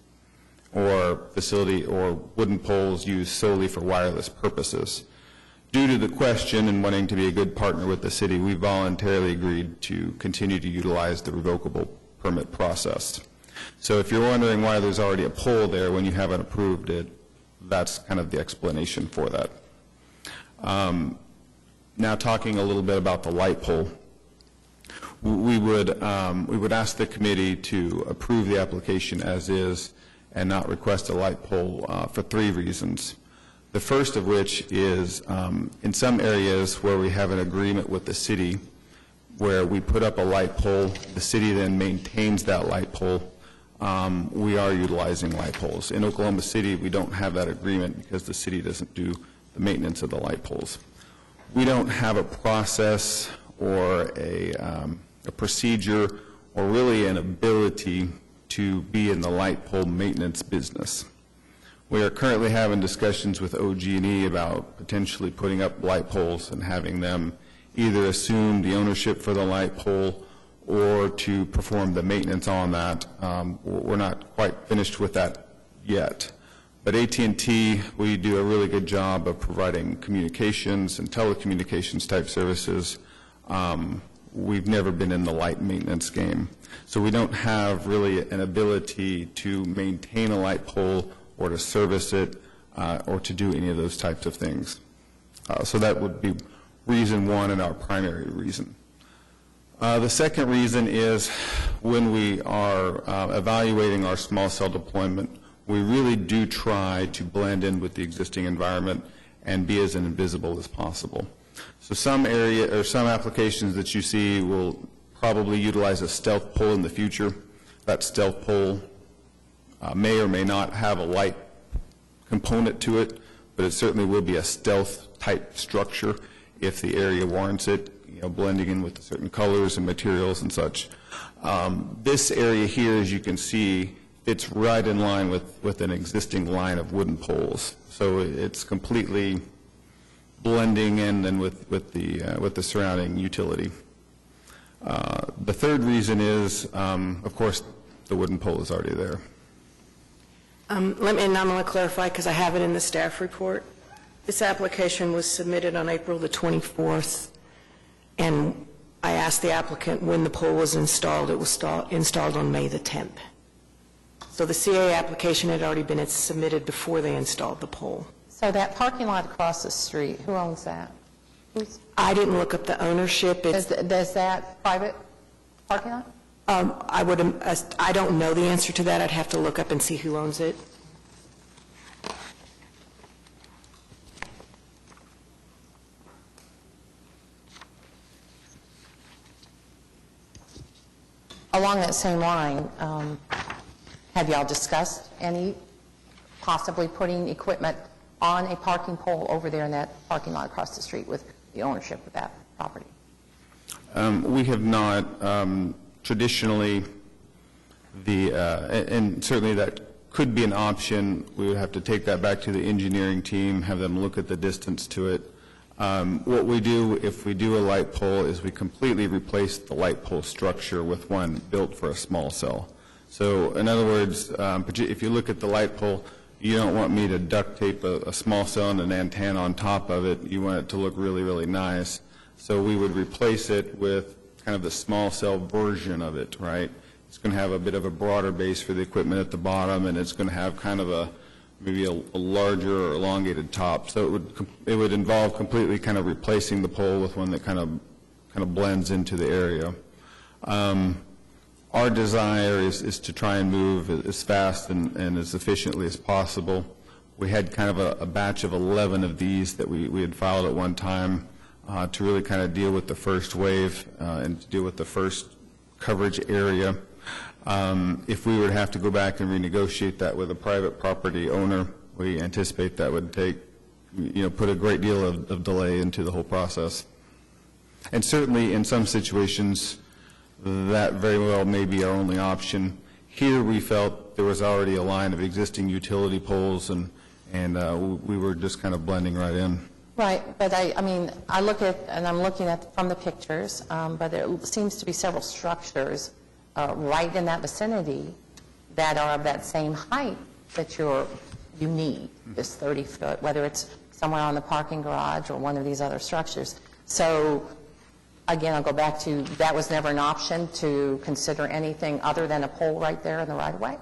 or wooden poles used solely for wireless purposes. Due to the question and wanting to be a good partner with the city, we voluntarily agreed to continue to utilize the revocable permit process. So if you're wondering why there's already a pole there when you haven't approved it, that's kind of the explanation for that. Now talking a little bit about the light pole, we would ask the committee to approve the application as is and not request a light pole for 3 reasons. The first of which is in some areas where we have an agreement with the city where we put up a light pole, the city then maintains that light pole. We are utilizing light poles. In Oklahoma City, we don't have that agreement because the city doesn't do the maintenance of the light poles. We don't have a process or a procedure or really an ability to be in the light pole maintenance business. We are currently having discussions with OG&E about potentially putting up light poles and having them either assume the ownership for the light pole or to perform the maintenance on that. We're not quite finished with that yet. But AT&T, we do a really good job of providing communications and telecommunications type services. We've never been in the light maintenance game. So we don't have really an ability to maintain a light pole or to service it or to do any of those types of things. So that would be reason one and our primary reason. The second reason is when we are evaluating our small cell deployment, we really do try to blend in with the existing environment and be as invisible as possible. So some applications that you see will probably utilize a stealth pole in the future. That stealth pole may or may not have a light component to it, but it certainly will be a stealth type structure if the area warrants it, blending in with certain colors and materials and such. This area here, as you can see, it's right in line with an existing line of wooden poles. So it's completely blending in and with the surrounding utility. The third reason is, of course, the wooden pole is already there. And I'm going to clarify because I have it in the staff report. This application was submitted on April the 24th, and I asked the applicant when the pole was installed. It was installed on May the 10th. So the CA application had already been submitted before they installed the pole. So that parking lot across the street, who owns that? I didn't look up the ownership. Is that private parking lot? I don't know the answer to that. I'd have to look up and see who owns it. Along that same line, have y'all discussed any possibly putting equipment on a parking pole over there in that parking lot across the street with the ownership of that property? We have not. Traditionally, and certainly that could be an option. We would have to take that back to the engineering team, have them look at the distance to it. What we do if we do a light pole is we completely replace the light pole structure with one built for a small cell. So in other words, if you look at the light pole, you don't want me to duct tape a small cell and an antenna on top of it. You want it to look really, really nice. So we would replace it with kind of the small cell version of it, right? It's going to have a bit of a broader base for the equipment at the bottom, and it's going to have kind of maybe a larger or elongated top. So it would involve completely kind of replacing the pole with one that kind of blends into the area. Our desire is to try and move as fast and as efficiently as possible. We had kind of a batch of 11 of these that we had filed at one time to really kind of deal with the first wave and to deal with the first coverage area. If we were to have to go back and renegotiate that with a private property owner, we anticipate that would put a great deal of delay into the whole process. And certainly in some situations, that very well may be our only option. Here we felt there was already a line of existing utility poles, and we were just kind of blending right in. Right, but I look at, and I'm looking at from the pictures, but there seems to be several structures right in that vicinity that are of that same height that you need, this 30-foot, whether it's somewhere on the parking garage or one of these other structures. So, again, I'll go back to, that was never an option to consider anything other than a pole right there in the right-of-way?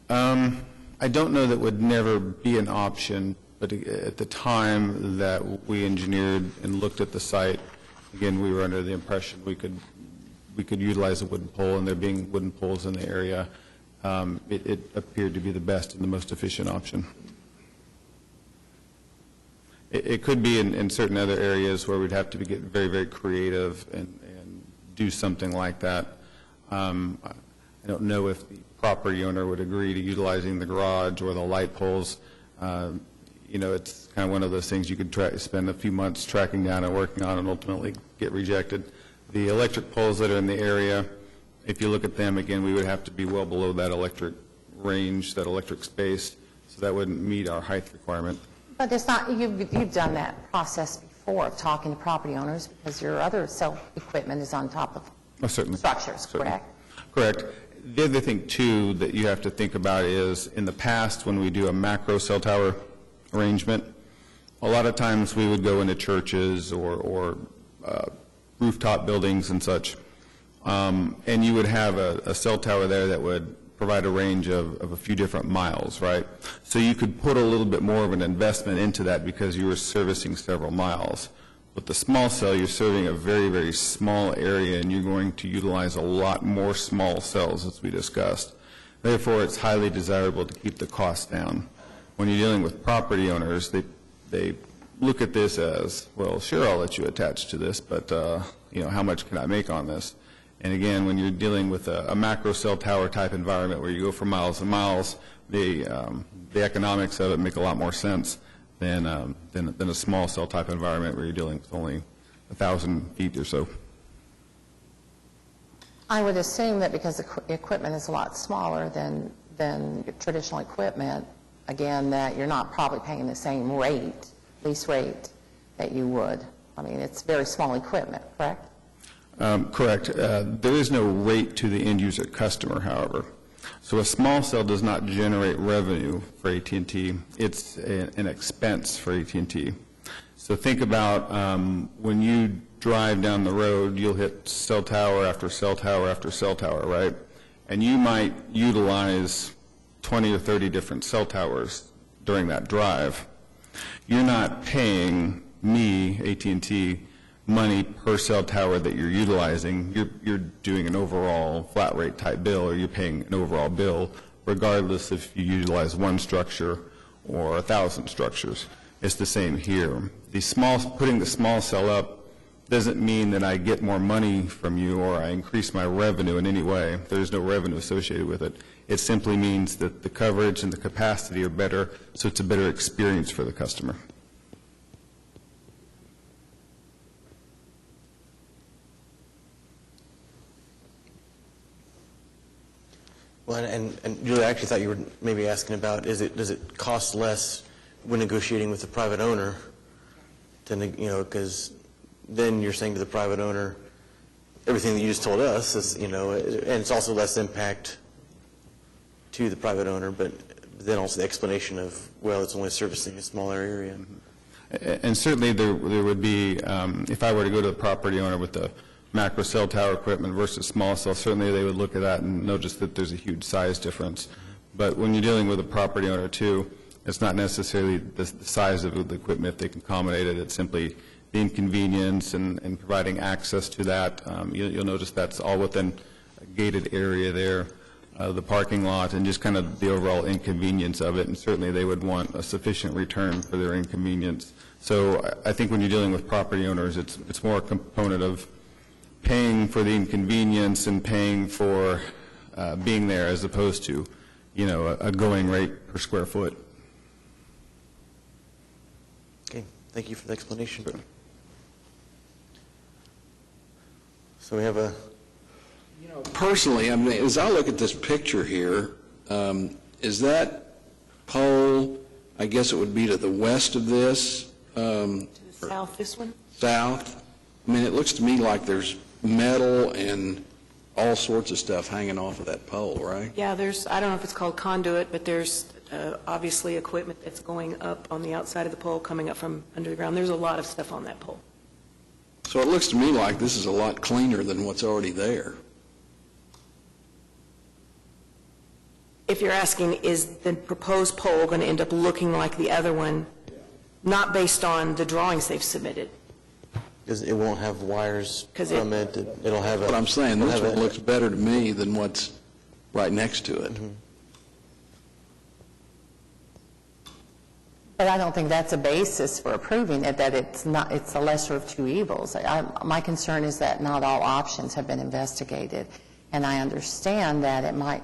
I don't know that would never be an option, but at the time that we engineered and looked at the site, again, we were under the impression we could utilize a wooden pole, and there being wooden poles in the area, it appeared to be the best and the most efficient option. It could be in certain other areas where we'd have to get very, very creative and do something like that. I don't know if the property owner would agree to utilizing the garage or the light poles. It's kind of one of those things you could spend a few months tracking down and working on and ultimately get rejected. The electric poles that are in the area, if you look at them, again, we would have to be well below that electric range, that electric space, so that wouldn't meet our height requirement. But it's not, you've done that process before of talking to property owners because your other cell equipment is on top of structures, correct? Correct. The other thing, too, that you have to think about is in the past when we do a macro cell tower arrangement, a lot of times we would go into churches or rooftop buildings and such, and you would have a cell tower there that would provide a range of a few different miles, right? So you could put a little bit more of an investment into that because you were servicing several miles. With the small cell, you're serving a very, very small area, and you're going to utilize a lot more small cells, as we discussed. Therefore, it's highly desirable to keep the cost down. When you're dealing with property owners, they look at this as, well, sure, I'll let you attach to this, but how much can I make on this? And again, when you're dealing with a macro cell tower type environment where you go for miles and miles, the economics of it make a lot more sense than a small cell type environment where you're dealing with only 1,000 feet or so. I would assume that because the equipment is a lot smaller than your traditional equipment, again, that you're not probably paying the same lease rate that you would. It's very small equipment, correct? Correct. There is no rate to the end user customer, however. So a small cell does not generate revenue for AT&T. It's an expense for AT&T. So think about when you drive down the road, you'll hit cell tower after cell tower after cell tower, right? And you might utilize 20 or 30 different cell towers during that drive. You're not paying me, AT&T, money per cell tower that you're utilizing. You're doing an overall flat rate type bill, or you're paying an overall bill regardless if you utilize one structure or 1,000 structures. It's the same here. Putting the small cell up doesn't mean that I get more money from you or I increase my revenue in any way. There's no revenue associated with it. It simply means that the coverage and the capacity are better, so it's a better experience for the customer. Well, and Julie, I actually thought you were maybe asking about, does it cost less when negotiating with the private owner to, because then you're saying to the private owner, everything that you just told us is, and it's also less impact to the private owner, but then also the explanation of, well, it's only servicing a smaller area. And certainly there would be, if I were to go to the property owner with the macro cell tower equipment versus small cell, certainly they would look at that and notice that there's a huge size difference. But when you're dealing with a property owner too, it's not necessarily the size of the equipment if they can accommodate it. It's simply the inconvenience and providing access to that. You'll notice that's all within a gated area there, the parking lot, and just kind of the overall inconvenience of it. And certainly they would want a sufficient return for their inconvenience. So I think when you're dealing with property owners, it's more a component of paying for the inconvenience and paying for being there as opposed to, a going rate per square foot. Okay, thank you for the explanation. So we have a... Personally, I mean, as I look at this picture here, is that pole, I guess it would be to the west of this? To the south, this one? South? I mean, it looks to me like there's metal and all sorts of stuff hanging off of that pole, right? Yeah, I don't know if it's called conduit, but there's obviously equipment that's going up on the outside of the pole, coming up from under the ground. There's a lot of stuff on that pole. So it looks to me like this is a lot cleaner than what's already there. If you're asking, is the proposed pole going to end up looking like the other one, not based on the drawings they've submitted? Because it won't have wires from it. It'll have a... But I'm saying this one looks better to me than what's right next to it. Mm-hmm. But I don't think that's a basis for approving it, that it's the lesser of two evils. My concern is that not all options have been investigated, and I understand that it might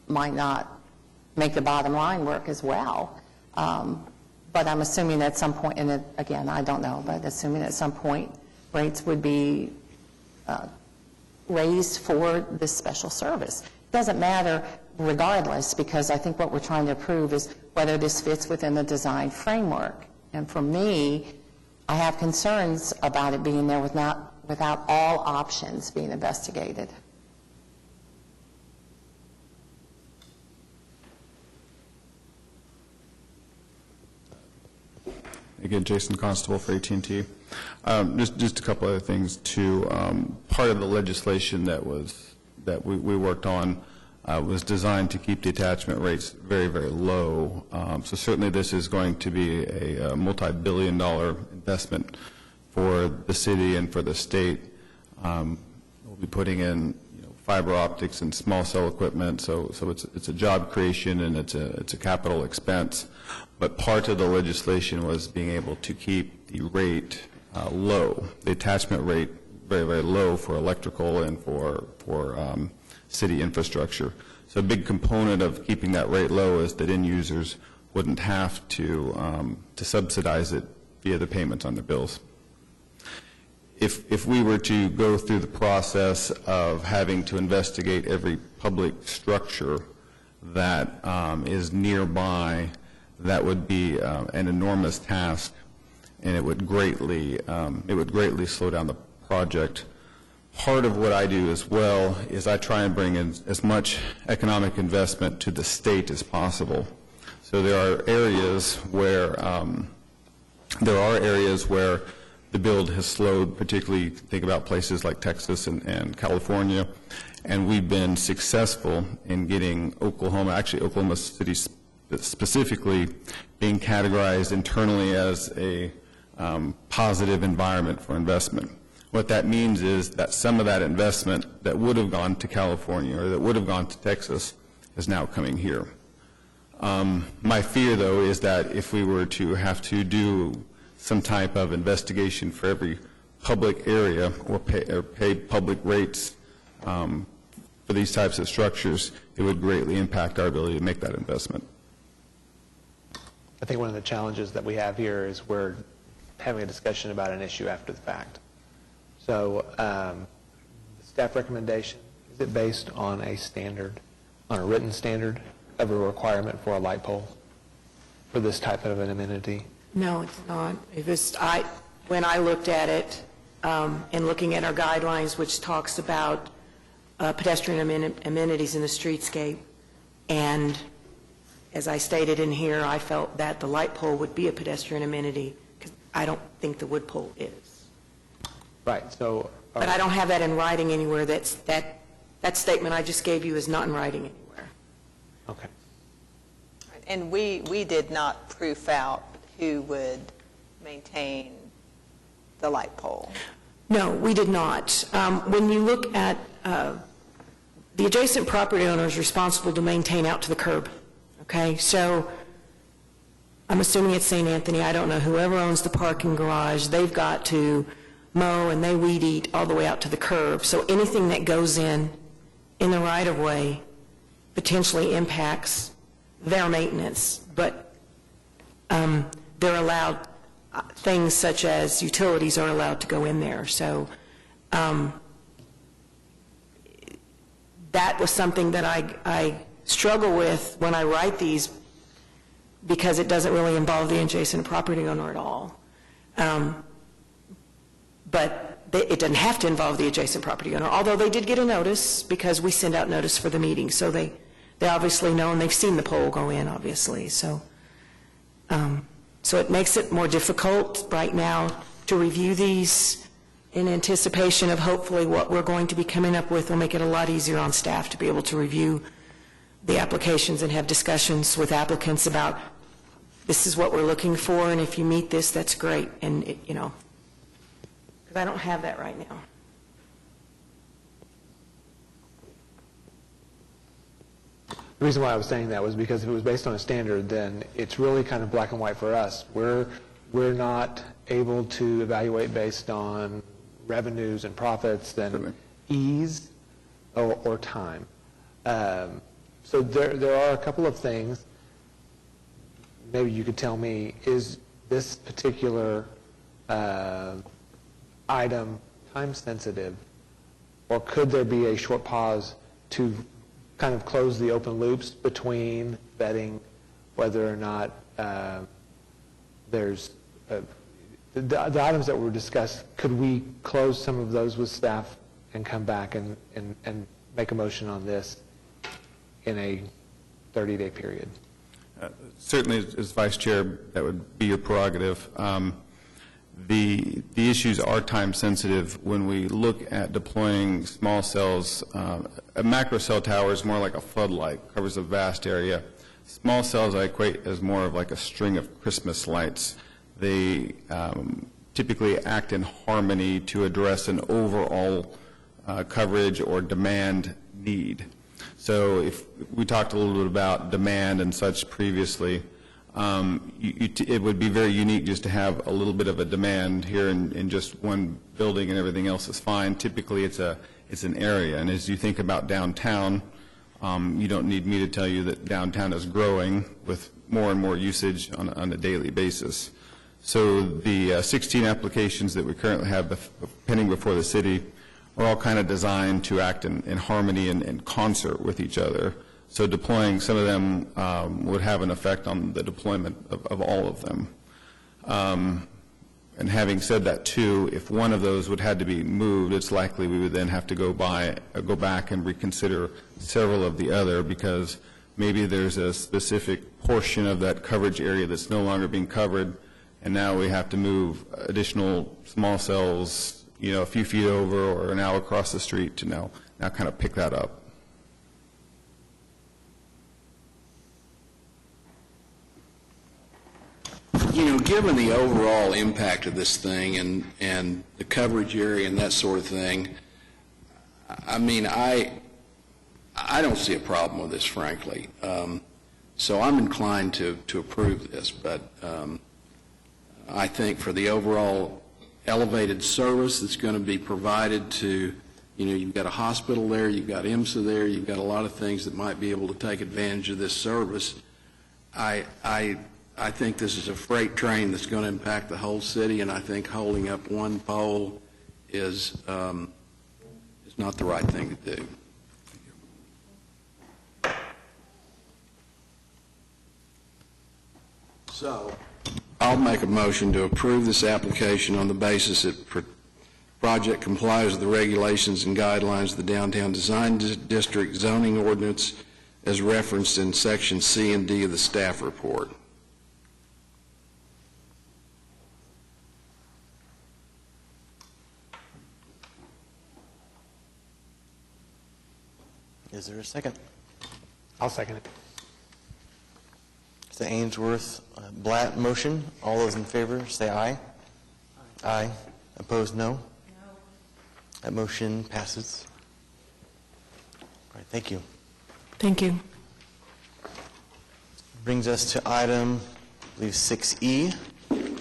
not make the bottom line work as well. But I'm assuming at some point, and again, I don't know, but assuming at some point rates would be raised for this special service. It doesn't matter regardless, because I think what we're trying to approve is whether this fits within the design framework. And for me, I have concerns about it being there without all options being investigated. Again, Jason Constable for AT&T. Just a couple other things too. Part of the legislation that we worked on was designed to keep the attachment rates very, very low. So certainly this is going to be a multi-billion-dollar investment for the city and for the state. We'll be putting in fiber optics and small cell equipment, so it's a job creation and it's a capital expense. But part of the legislation was being able to keep the rate low, the attachment rate very, very low for electrical and for city infrastructure. So a big component of keeping that rate low is that end users wouldn't have to subsidize it via the payments on their bills. If we were to go through the process of having to investigate every public structure that is nearby, that would be an enormous task, and it would greatly slow down the project. part of what I do as well is I try and bring in as much economic investment to the state as possible. So there are areas where the build has slowed, particularly think about places like Texas and California, and we've been successful in getting Oklahoma City specifically being categorized internally as a positive environment for investment. What that means is that some of that investment that would have gone to California or that would have gone to Texas is now coming here. My fear, though, is that if we were to have to do some type of investigation for every public area or pay public rates for these types of structures, it would greatly impact our ability to make that investment. I think one of the challenges that we have here is we're having a discussion about an issue after the fact. So the staff recommendation, is it based on a standard, on a written standard of a requirement for a light pole for this type of an amenity? No, it's not. When I looked at it, and looking at our guidelines, which talks about pedestrian amenities in the streetscape, and as I stated in here, I felt that the light pole would be a pedestrian amenity, because I don't think the wood pole is. Right, so... But I don't have that in writing anywhere. That statement I just gave you is not in writing anywhere. Okay. And we did not proof out who would maintain the light pole. No, we did not. When you look at the adjacent property owner is responsible to maintain out to the curb. Okay, so I'm assuming it's St. Anthony. I don't know. Whoever owns the parking garage, they've got to mow and they weed eat all the way out to the curb. So anything that goes in the right-of-way potentially impacts their maintenance. But they're allowed, things such as utilities are allowed to go in there. So that was something that I struggle with when I write these, because it doesn't really involve the adjacent property owner at all. But it doesn't have to involve the adjacent property owner, although they did get a notice because we send out notice for the meeting. So they obviously know, and they've seen the pole go in, obviously. So it makes it more difficult right now to review these in anticipation of hopefully what we're going to be coming up with will make it a lot easier on staff to be able to review the applications and have discussions with applicants about this is what we're looking for, and if you meet this, that's great. And, because I don't have that right now. The reason why I was saying that was because if it was based on a standard, then it's really kind of black and white for us. We're not able to evaluate based on revenues and profits and ease or time. So there are a couple of things. Maybe you could tell me, is this particular item time sensitive, or could there be a short pause to kind of close the open loops between vetting whether or not there's the items that were discussed? Could we close some of those with staff and come back and make a motion on this in a 30-day period? Certainly, as Vice Chair, that would be your prerogative. The issues are time sensitive when we look at deploying small cells. A macro cell tower is more like a floodlight, covers a vast area. Small cells I equate as more of like a string of Christmas lights. They typically act in harmony to address an overall coverage or demand need. So if we talked a little bit about demand and such previously, it would be very unique just to have a little bit of a demand here in just one building and everything else is fine. Typically it's an area, and as you think about downtown, you don't need me to tell you that downtown is growing with more and more usage on a daily basis. So the 16 applications that we currently have pending before the city are all kind of designed to act in harmony and in concert with each other. So deploying some of them would have an effect on the deployment of all of them. And having said that, too, if one of those would had to be moved, it's likely we would then have to go back and reconsider several of the other, because maybe there's a specific portion of that coverage area that's no longer being covered, and now we have to move additional small cells, a few feet over or an hour across the street to now kind of pick that up. Given the overall impact of this thing and the coverage area and that sort of thing, I mean, I don't see a problem with this, frankly. So I'm inclined to approve this, but I think for the overall elevated service that's going to be provided to, you've got a hospital there, you've got IMSA there, you've got a lot of things that might be able to take advantage of this service. I think this is a freight train that's going to impact the whole city, and I think holding up one pole is not the right thing to do. So I'll make a motion to approve this application on the basis that project complies with the regulations and guidelines of the Downtown Design District zoning ordinance as referenced in Section C and D of the staff report. Is there a second? I'll second it. It's the Ainsworth Blatt motion. All those in favor, say aye. Aye. Opposed, no? No. That motion passes. All right, thank you. Thank you. Brings us to item, I believe, 6E. Let me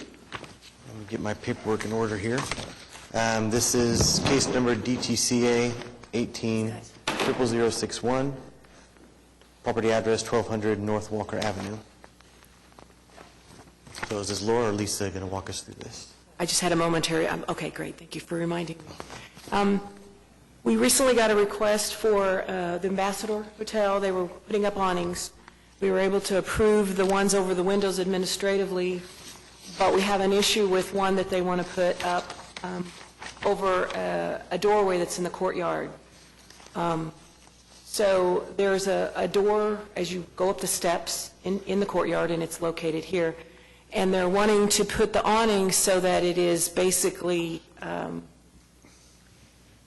get my paperwork in order here. This is case number DTCA 18-00061, property address 1200 North Walker Avenue. So is this Laura or Lisa going to walk us through this? I just had a momentary, okay, great, thank you for reminding me. We recently got a request for the Ambassador Hotel. They were putting up awnings. We were able to approve the ones over the windows administratively, but we have an issue with one that they want to put up over a doorway that's in the courtyard. So there's a door as you go up the steps in the courtyard, and it's located here. And they're wanting to put the awning so that it is basically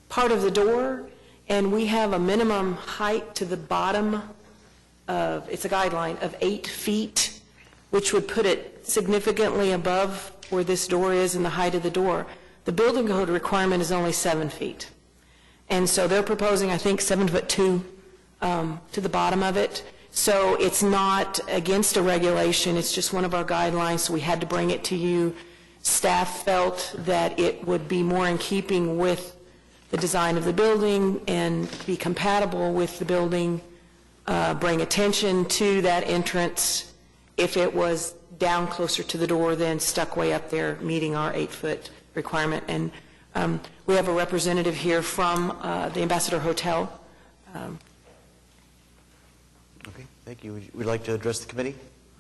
part of the door, and we have a minimum height to the bottom of, it's a guideline, of 8 feet, which would put it significantly above where this door is and the height of the door. The building code requirement is only 7 feet. And so they're proposing, I think, 7'2" to the bottom of it. So it's not against a regulation, it's just one of our guidelines, so we had to bring it to you. Staff felt that it would be more in keeping with the design of the building and be compatible with the building, bring attention to that entrance if it was down closer to the door than stuck way up there, meeting our 8-foot requirement. And we have a representative here from the Ambassador Hotel. Okay, thank you. Would you like to address the committee?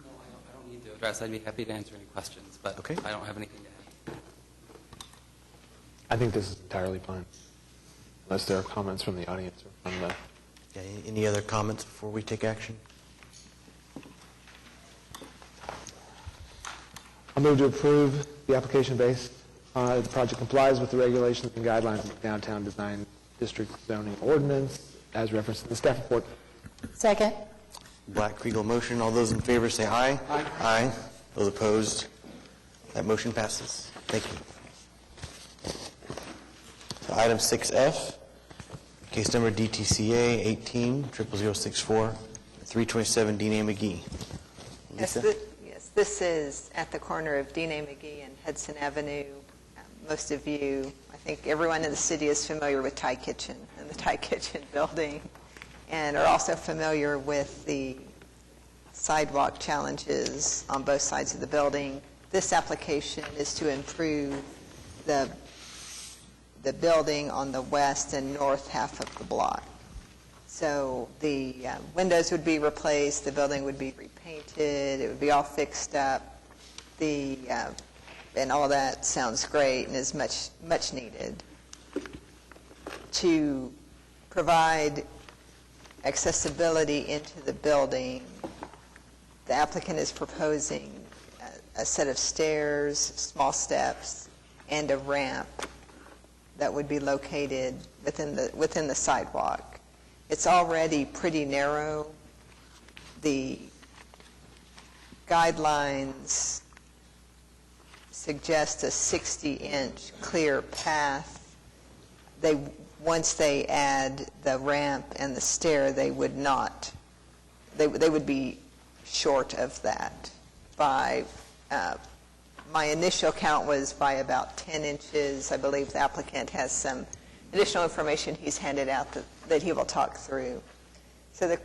No, I don't need to address. I'd be happy to answer any questions, but Okay. I don't have anything to add. I think this is entirely fine, unless there are comments from the audience or from the... Yeah, any other comments before we take action? I'll move to approve the application based on the project complies with the regulations and guidelines of the Downtown Design District zoning ordinance as referenced in the staff report. Second. Blatt-Kriegel motion. All those in favor say aye. Aye. Aye. Those opposed? That motion passes. Thank you. So item 6F, case number DTCA 18-00064, 327 Dean A. McGee. Lisa? Yes, this is at the corner of Dean A. McGee and Hudson Avenue. Most of you, I think everyone in the city is familiar with Thai Kitchen and the Thai Kitchen building, and are also familiar with the sidewalk challenges on both sides of the building. This application is to improve the building on the west and north half of the block. So the windows would be replaced, the building would be repainted, it would be all fixed up. and all that sounds great and is much needed. To provide accessibility into the building, the applicant is proposing a set of stairs, small steps, and a ramp that would be located within the sidewalk. It's already pretty narrow. The guidelines suggest a 60-inch clear path. Once they add the ramp and the stair, they would not. They would be short of that by. My initial count was by about 10 inches. I believe the applicant has some additional information he's handed out that he will talk through. So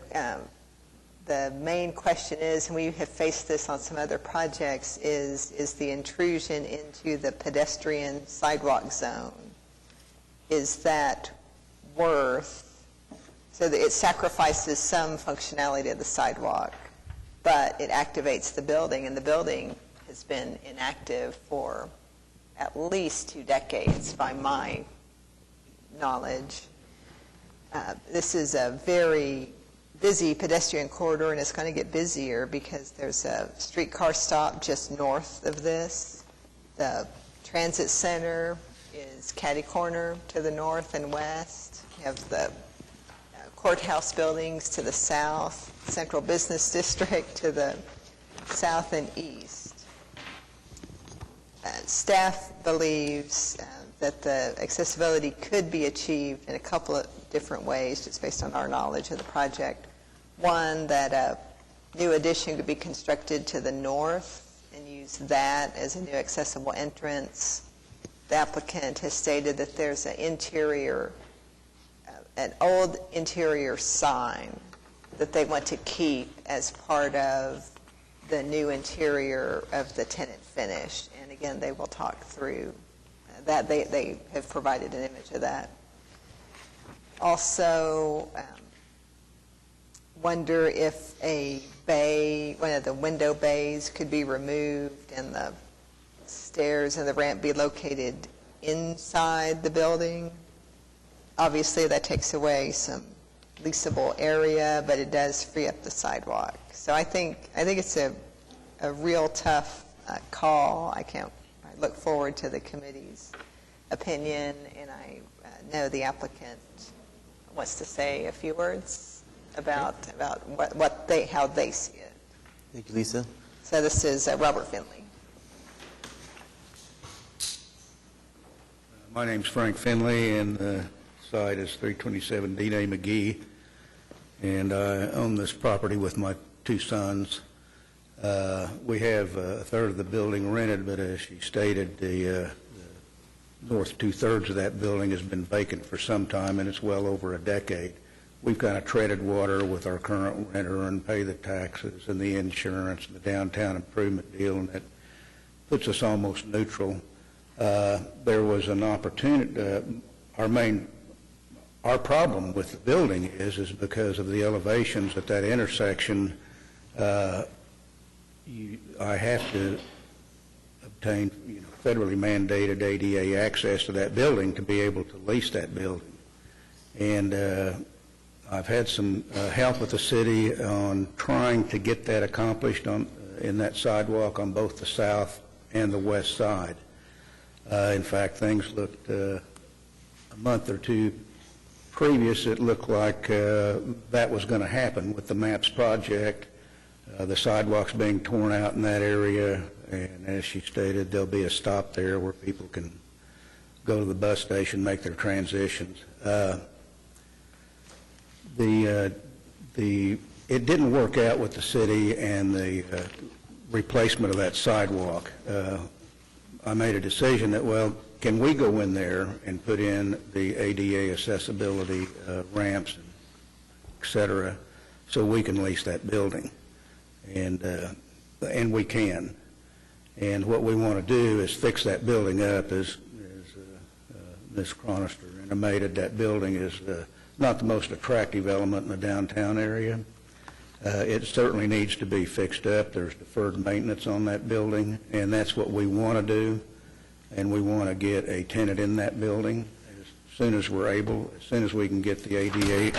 the main question is, and we have faced this on some other projects, is the intrusion into the pedestrian sidewalk zone. Is that worth, so that it sacrifices some functionality of the sidewalk, but it activates the building, and the building has been inactive for at least 2 decades by my knowledge. This is a very busy pedestrian corridor, and it's going to get busier because there's a streetcar stop just north of this. The transit center is catty corner to the north and west. You have the courthouse buildings to the south, central business district to the south and east. Staff believes that the accessibility could be achieved in a couple of different ways, just based on our knowledge of the project. One, that a new addition could be constructed to the north and use that as a new accessible entrance. The applicant has stated that there's an old interior sign that they want to keep as part of the new interior of the tenant finish. And again, they will talk through that. They have provided an image of that. Also, wonder if a bay, one of the window bays, could be removed and the stairs and the ramp be located inside the building. Obviously, that takes away some leasable area, but it does free up the sidewalk. So I think it's a real tough call. I look forward to the committee's opinion, and I know the applicant wants to say a few words about how they see it. Thank you, Lisa. So this is Robert Finley. My name's Frank Finley, and the site is 327 D.A. McGee, and I own this property with my 2 sons. We have a third of the building rented, but as she stated, the north 2/3 of that building has been vacant for some time, and it's well over a decade. We've kind of treaded water with our current renter and pay the taxes and the insurance and the downtown improvement deal, and that puts us almost neutral. There was an opportunity. Our problem with the building is because of the elevations at that intersection. I have to obtain federally mandated ADA access to that building to be able to lease that building. And I've had some help with the city on trying to get that accomplished in that sidewalk on both the south and the west side. In fact, things looked, a month or 2 previous, it looked like that was going to happen with the MAPS project. The sidewalks being torn out in that area, and as she stated, there'll be a stop there where people can go to the bus station, make their transitions. It didn't work out with the city and the replacement of that sidewalk. I made a decision that, well, can we go in there and put in the ADA accessibility ramps, et cetera, so we can lease that building? And we can. And what we want to do is fix that building up, as Ms. Chronister intimated. That building is not the most attractive element in the downtown area. It certainly needs to be fixed up. There's deferred maintenance on that building, and that's what we want to do. And we want to get a tenant in that building as soon as we're able, as soon as we can get the ADA,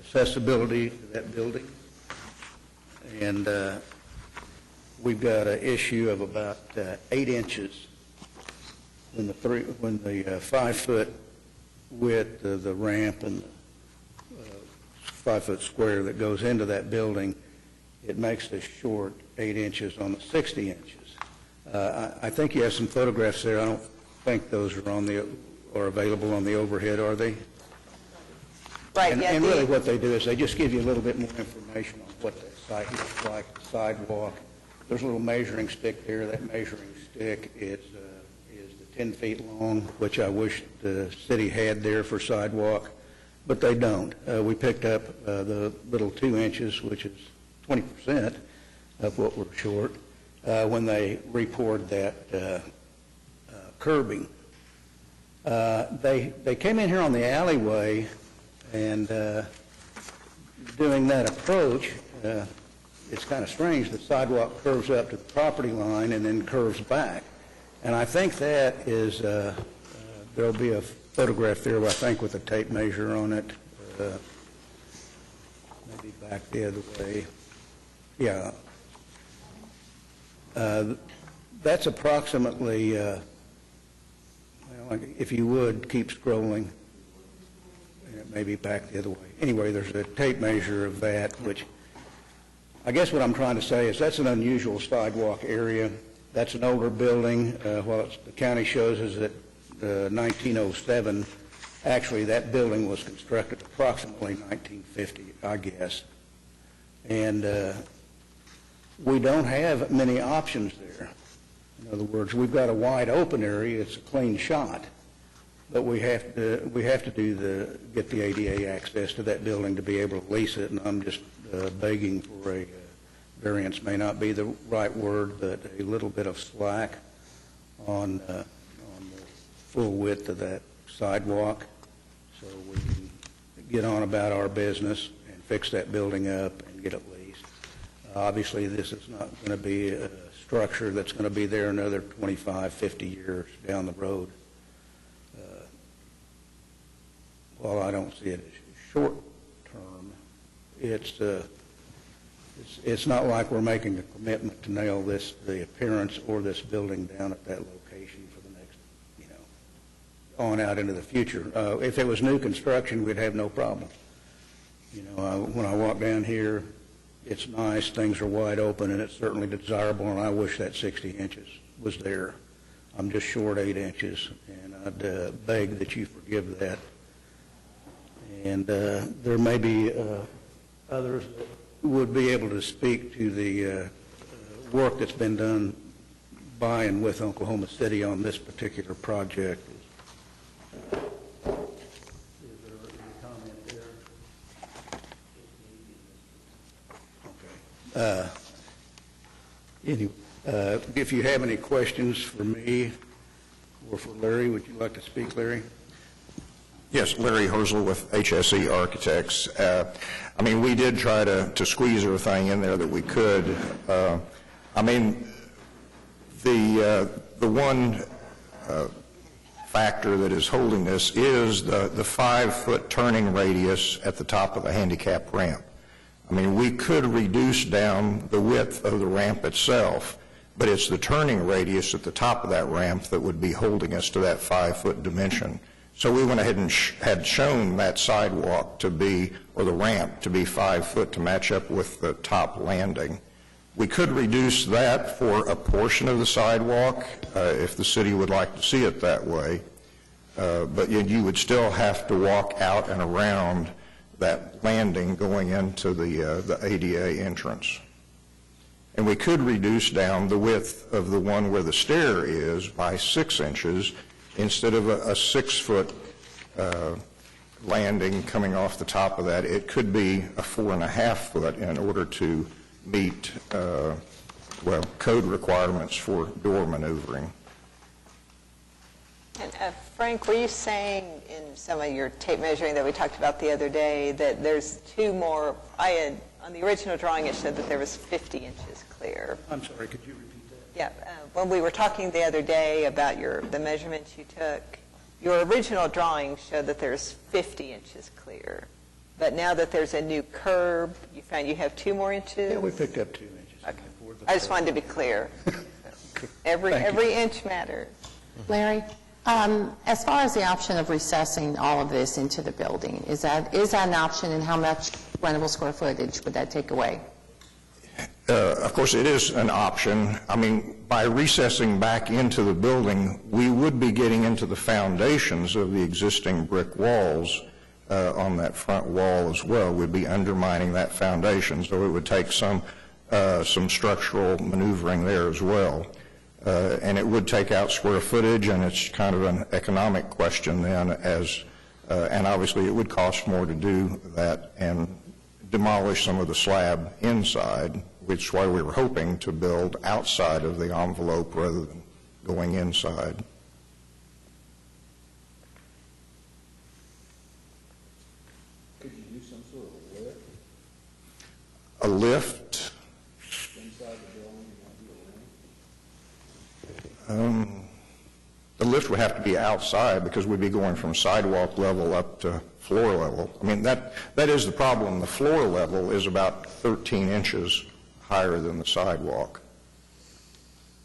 accessibility to that building. And we've got an issue of about 8 inches when the 5-foot width of the ramp and the 5-foot square that goes into that building, it makes this short 8 inches on the 60 inches. I think you have some photographs there. I don't think those are available on the overhead, are they? Right, And, yeah. and really what they do is they just give you a little bit more information on what that site looks like, the sidewalk. There's a little measuring stick there. That measuring stick is the 10 feet long, which I wish the city had there for sidewalk, but they don't. We picked up the little 2 inches, which is 20% of what we're short, when they repoured that curbing. They came in here on the alleyway, and doing that approach, it's kind of strange. The sidewalk curves up to the property line and then curves back. And I think that is, there'll be a photograph there, I think, with a tape measure on it. Maybe back the other way. Yeah. That's approximately, well, if you would, keep scrolling. Maybe back the other way. Anyway, there's a tape measure of that, which I guess what I'm trying to say is that's an unusual sidewalk area. That's an older building. What the county shows is that 1907, actually that building was constructed approximately 1950, I guess. And we don't have many options there. In other words, we've got a wide open area. It's a clean shot. But we have to get the ADA access to that building to be able to lease it, and I'm just begging for a variance, may not be the right word, but a little bit of slack on the full width of that sidewalk, so we can get on about our business and fix that building up and get it leased. Obviously, this is not going to be a structure that's going to be there another 25, 50 years down the road. While I don't see it as short term, it's not like we're making a commitment to nail the appearance or this building down at that location for the next, on out into the future. If it was new construction, we'd have no problem. When I walk down here, it's nice, things are wide open, and it's certainly desirable, and I wish that 60 inches was there. I'm just short 8 inches, and I'd beg that you forgive that. And there may be others that would be able to speak to the work that's been done by and with Oklahoma City on this particular project. Is there any comment there? Okay. Anyway, if you have any questions for me or for Larry, would you like to speak, Larry? Yes, Larry Herzl with HSE Architects. We did try to squeeze everything in there that we could. The one factor that is holding this is the 5-foot turning radius at the top of the handicap ramp. We could reduce down the width of the ramp itself, but it's the turning radius at the top of that ramp that would be holding us to that 5-foot dimension. So we went ahead and had shown that sidewalk to be, or the ramp to be 5 foot to match up with the top landing. We could reduce that for a portion of the sidewalk if the city would like to see it that way, but you would still have to walk out and around that landing going into the ADA entrance. And we could reduce down the width of the one where the stair is by 6 inches, instead of a 6-foot landing coming off the top of that. It could be a 4.5 foot in order to meet, code requirements for door maneuvering. And Frank, were you saying in some of your tape measuring that we talked about the other day that there's two more, on the original drawing it showed that there was 50 inches clear. I'm sorry, could you repeat that? Yeah, when we were talking the other day about the measurements you took, your original drawing showed that there's 50 inches clear. But now that there's a new curb, you found you have 2 more inches? Yeah, we picked up 2 inches. Okay. I just wanted to be clear. Every inch matters. Larry, as far as the option of recessing all of this into the building, is that an option, and how much rentable square footage would that take away? Of course, it is an option. I mean, by recessing back into the building, we would be getting into the foundations of the existing brick walls on that front wall as well. We'd be undermining that foundation, so it would take some structural maneuvering there as well. And it would take out square footage, and it's kind of an economic question then, and obviously it would cost more to do that and demolish some of the slab inside, which is why we were hoping to build outside of the envelope rather than going inside. Could you do some sort of lift? A lift? Inside the building, you want to do a lift? The lift would have to be outside because we'd be going from sidewalk level up to floor level. I mean, that is the problem. The floor level is about 13 inches higher than the sidewalk.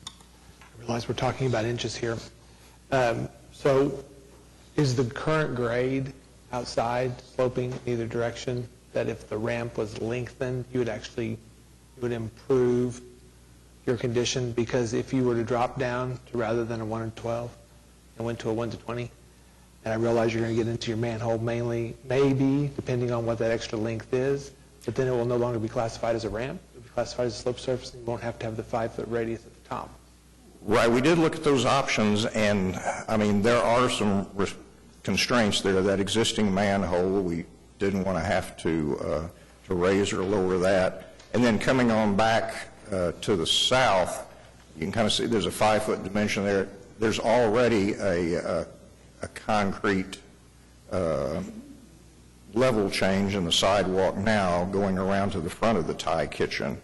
I realize we're talking about inches here. So is the current grade outside sloping in either direction, that if the ramp was lengthened, you would improve your condition? Because if you were to drop down to rather than a 1 to 12 and went to a 1 to 20, and I realize you're going to get into your manhole mainly, maybe, depending on what that extra length is, but then it will no longer be classified as a ramp. It will be classified as a slope surface, and you won't have to have the 5-foot radius at the top. Right, we did look at those options, and, I mean, there are some constraints there. That existing manhole, we didn't want to have to raise or lower that. And then coming on back to the south, you can kind of see there's a 5-foot dimension there. There's already a concrete level change in the sidewalk now going around to the front of the Thai kitchen.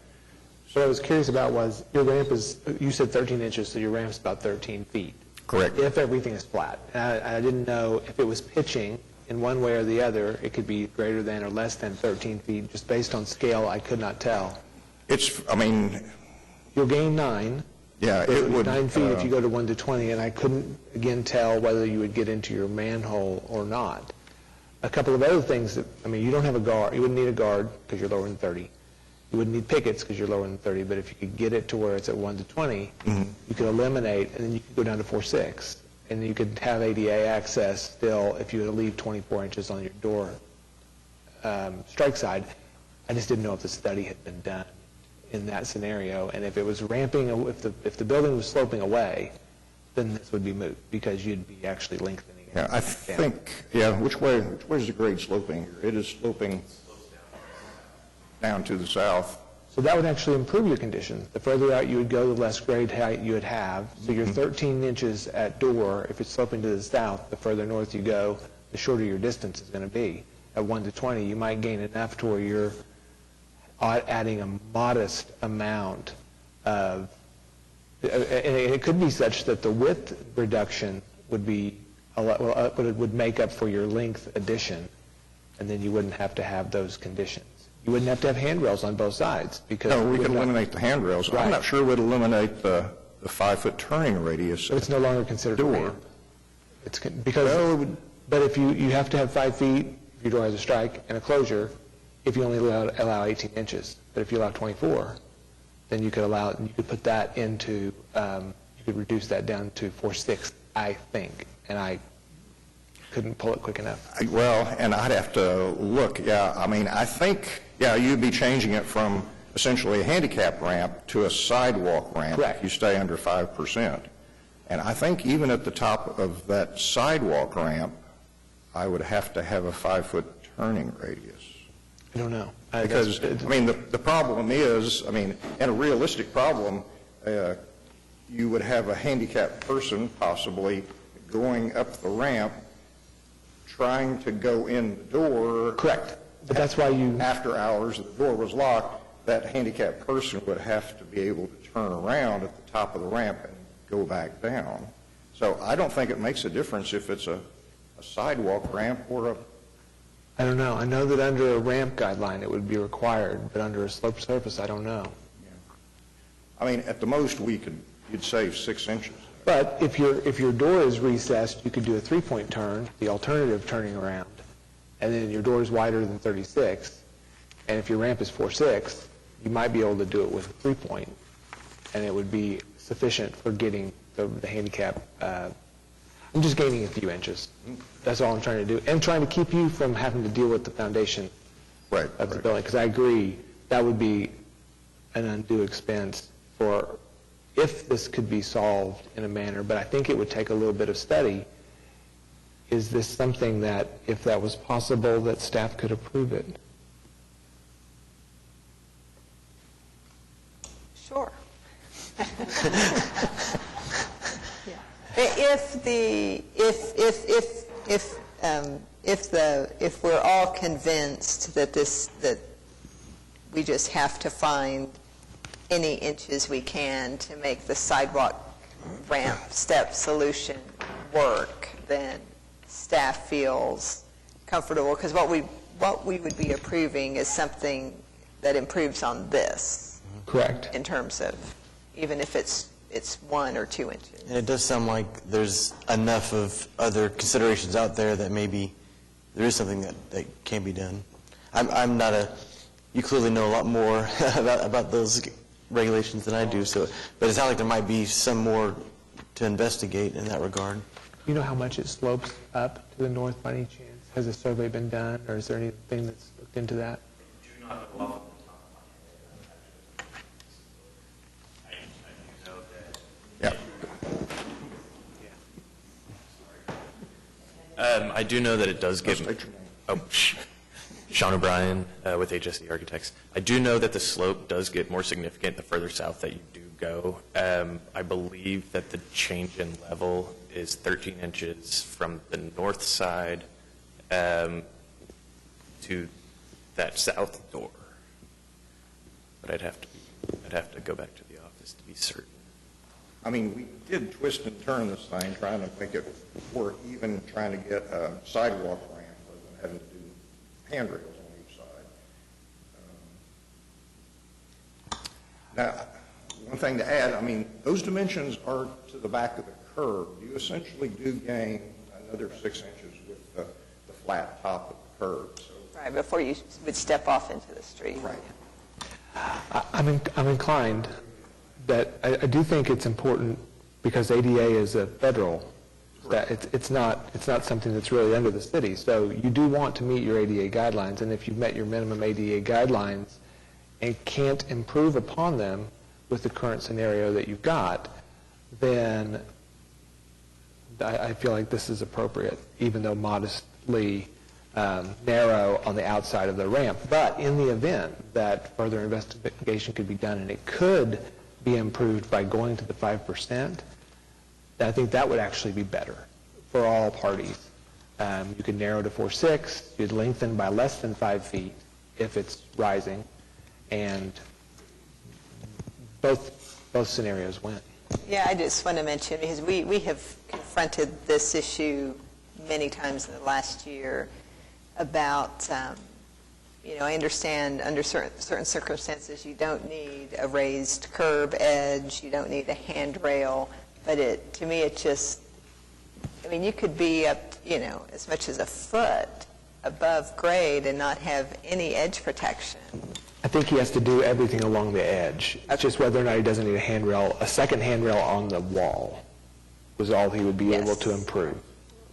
So what I was curious about was, your ramp is, you said 13 inches, so your ramp's about 13 feet. Correct. If everything is flat. And I didn't know if it was pitching in one way or the other, it could be greater than or less than 13 feet. Just based on scale, I could not tell. You'll gain 9. Yeah, it would. 9 feet if you go to 1 to 20, and I couldn't, again, tell whether you would get into your manhole or not. A couple of other things, you don't have a guard. You wouldn't need a guard because you're lower than 30. You wouldn't need pickets because you're lower than 30, but if you could get it to where it's at 1 to 20, you could eliminate, and then you could go down to 4.6, and you could have ADA access still if you were to leave 24 inches on your door strike side. I just didn't know if the study had been done in that scenario, and if it was ramping, if the building was sloping away, then this would be moot because you'd be actually lengthening it. Yeah, I think, which way is the grade sloping? It is sloping down to the south. So that would actually improve your condition. The further out you would go, the less grade height you would have. So you're 13 inches at door. If it's sloping to the south, the further north you go, the shorter your distance is going to be. At 1 to 20, you might gain enough to where you're adding a modest amount of, and it could be such that the width reduction would be would make up for your length addition, and then you wouldn't have to have those conditions. You wouldn't have to have handrails on both sides because No, we could eliminate the handrails. Right. I'm not sure we'd eliminate the 5-foot turning radius. So it's no longer considered a door. ramp. It's but if you have to have 5 feet, if your door has a strike and a closure, if you only allow 18 inches. But if you allow 24, then you could allow, you could put that into, you could reduce that down to 4.6, I think, and I couldn't pull it quick enough. Well, and I'd have to look, I think, you'd be changing it from essentially a handicap ramp to a sidewalk ramp. Correct. If you stay under 5%. And I think even at the top of that sidewalk ramp, I would have to have a 5-foot turning radius. I don't know. Because, the problem is, and a realistic problem, you would have a handicapped person possibly going up the ramp, trying to go in the door. Correct. But that's why you... After hours, the door was locked, that handicapped person would have to be able to turn around at the top of the ramp and go back down. So I don't think it makes a difference if it's a sidewalk ramp or a... I don't know. I know that under a ramp guideline it would be required, but under a sloped surface, I don't know. I mean, at the most, you'd save 6 inches. But if your door is recessed, you could do a 3-point turn, the alternative turning around, and then your door is wider than 36, and if your ramp is 4.6, you might be able to do it with a 3-point, and it would be sufficient for getting the handicap. I'm just gaining a few inches. That's all I'm trying to do, and trying to keep you from having to deal with the foundation of the building, because I agree that would be an undue expense for if this could be solved in a manner, but I think it would take a little bit of study. Is this something that, if that was possible, that staff could approve it? Sure. If we're all convinced that we just have to find any inches we can to make the sidewalk ramp step solution work, then staff feels comfortable, because what we would be approving is something that improves on this. Correct. In terms of, even if it's 1 or 2 inches. And it does sound like there's enough of other considerations out there that maybe there is something that can be done. I'm not you clearly know a lot more about those regulations than I do, but it sounds like there might be some more to investigate in that regard. You know how much it slopes up to the north by any chance? Has a survey been done, or is there anything that's looked into that? I do not know off the top of my head. I do know that. Yeah. I do know that it does get. Sean O'Brien with HSE Architects. I do know that the slope does get more significant the further south that you do go. I believe that the change in level is 13 inches from the north side to that south door. But I'd have to go back to the office to be certain. I mean, we did twist and turn this thing, trying to make it work, even trying to get a sidewalk ramp rather than having to do handrails on each side. Now, one thing to add, I mean, those dimensions are to the back of the curb. You essentially do gain another 6 inches with the flat top of the curb. So. Right, before you would step off into the street. Right. I'm inclined that I do think it's important, because ADA is a federal, that it's not something that's really under the city. So you do want to meet your ADA guidelines, and if you've met your minimum ADA guidelines and can't improve upon them with the current scenario that you've got, then I feel like this is appropriate, even though modestly narrow on the outside of the ramp. But in the event that further investigation could be done and it could be improved by going to the 5%, I think that would actually be better for all parties. You could narrow to 4.6, you'd lengthen by less than 5 feet if it's rising, and both scenarios win. Yeah, I just want to mention, because we have confronted this issue many times in the last year about, I understand under certain circumstances you don't need a raised curb edge, you don't need a handrail, but to me it just, you could be up, as much as a foot above grade and not have any edge protection. I think he has to do everything along the edge. It's just whether or not he doesn't need a handrail. A second handrail on the wall was all he would be able to improve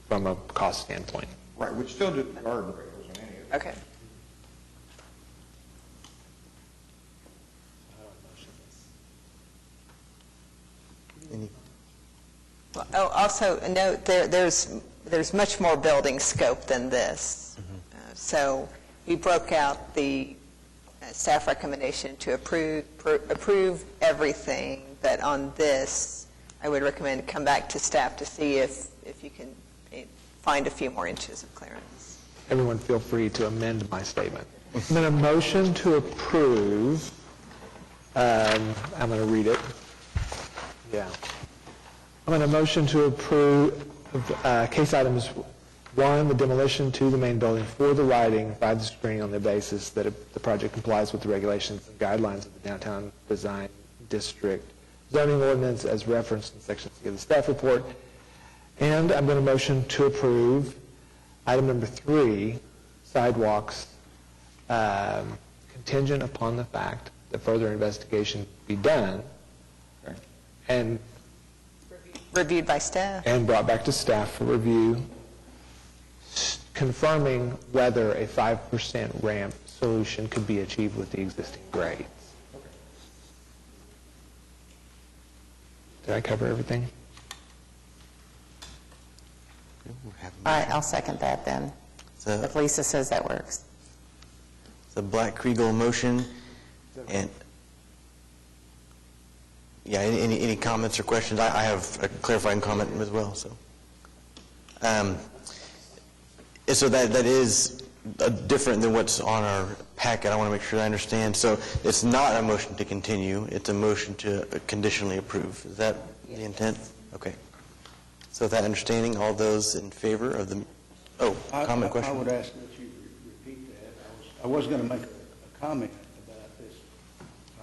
from a cost standpoint. Right, we'd still do the guardrails in any of it. Okay. Well, also note there's much more building scope than this. So we broke out the staff recommendation to approve everything, but on this, I would recommend come back to staff to see if if you can find a few more inches of clearance. Everyone feel free to amend my statement. I'm going to motion to approve, I'm going to read it. Yeah. I'm going to motion to approve case items 1, the demolition, 2, the main building, 4, the lighting, 5, the screening on the basis that the project complies with the regulations and guidelines of the Downtown Design District zoning ordinance as referenced in Section C of the staff report. And I'm going to motion to approve item number 3, sidewalks, contingent upon the fact that further investigation be done and Reviewed by staff. and brought back to staff for review, confirming whether a 5% ramp solution could be achieved with the existing grades. Did I cover everything? All right, I'll second that then. So If Lisa says that works. the Black Kriegel motion, and, yeah, any comments or questions? I have a clarifying comment as well, so. So that is different than what's on our packet. I want to make sure I understand. So it's not a motion to continue, it's a motion to conditionally approve. Is that the intent? Okay. So with that understanding, all those in favor of the, comment, question? I would ask that you repeat that. I was going to make a comment about this.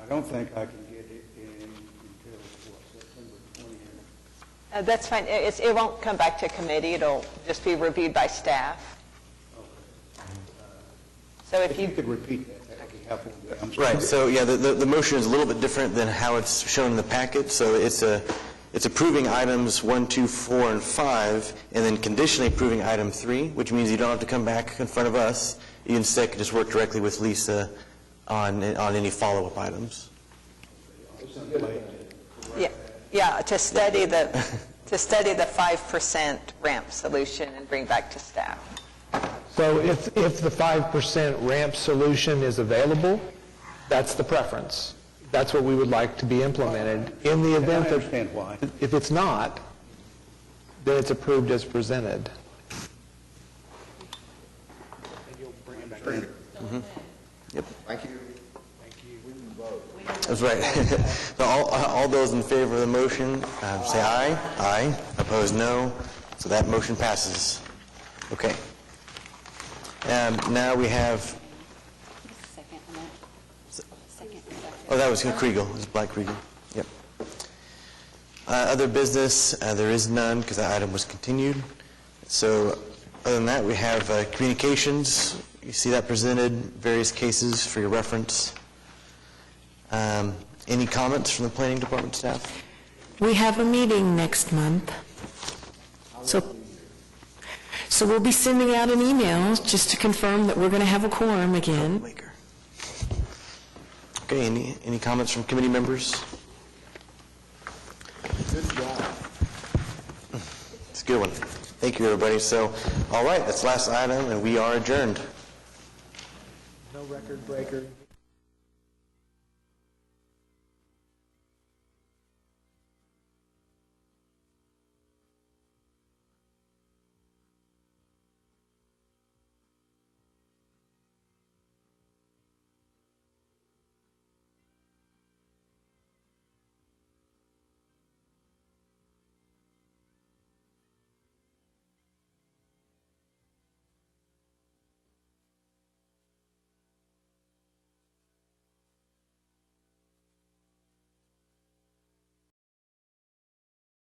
I don't think I can get it in until, September 20th. That's fine. It won't come back to committee. It'll just be reviewed by staff. So if you could repeat that would be helpful. I'm sorry. Right, so yeah, the motion is a little bit different than how it's shown in the packet. So it's approving items 1, 2, 4, and 5, and then conditionally approving item 3, which means you don't have to come back in front of us. You instead can just work directly with Lisa on any follow-up items. Yeah, to study the 5% ramp solution and bring back to staff. So if the 5% ramp solution is available, that's the preference. That's what we would like to be implemented. In the event I that, understand why. if it's not, then it's approved as presented. Yep. Thank you. That's right. So all those in favor of the motion, say aye. Aye. Opposed, no. So that motion passes. Okay. Now we have, that was Kriegel. It was Black Kriegel. Yep. Other business, there is none because that item was continued. So other than that, we have communications. You see that presented, various cases for your reference. Any comments from the planning department staff? We have a meeting next month. So we'll be sending out an email just to confirm that we're going to have a quorum again. Okay, any comments from committee members? Good job. It's a good one. Thank you, everybody. So, all right, that's the last item, and we are adjourned. No record breaker.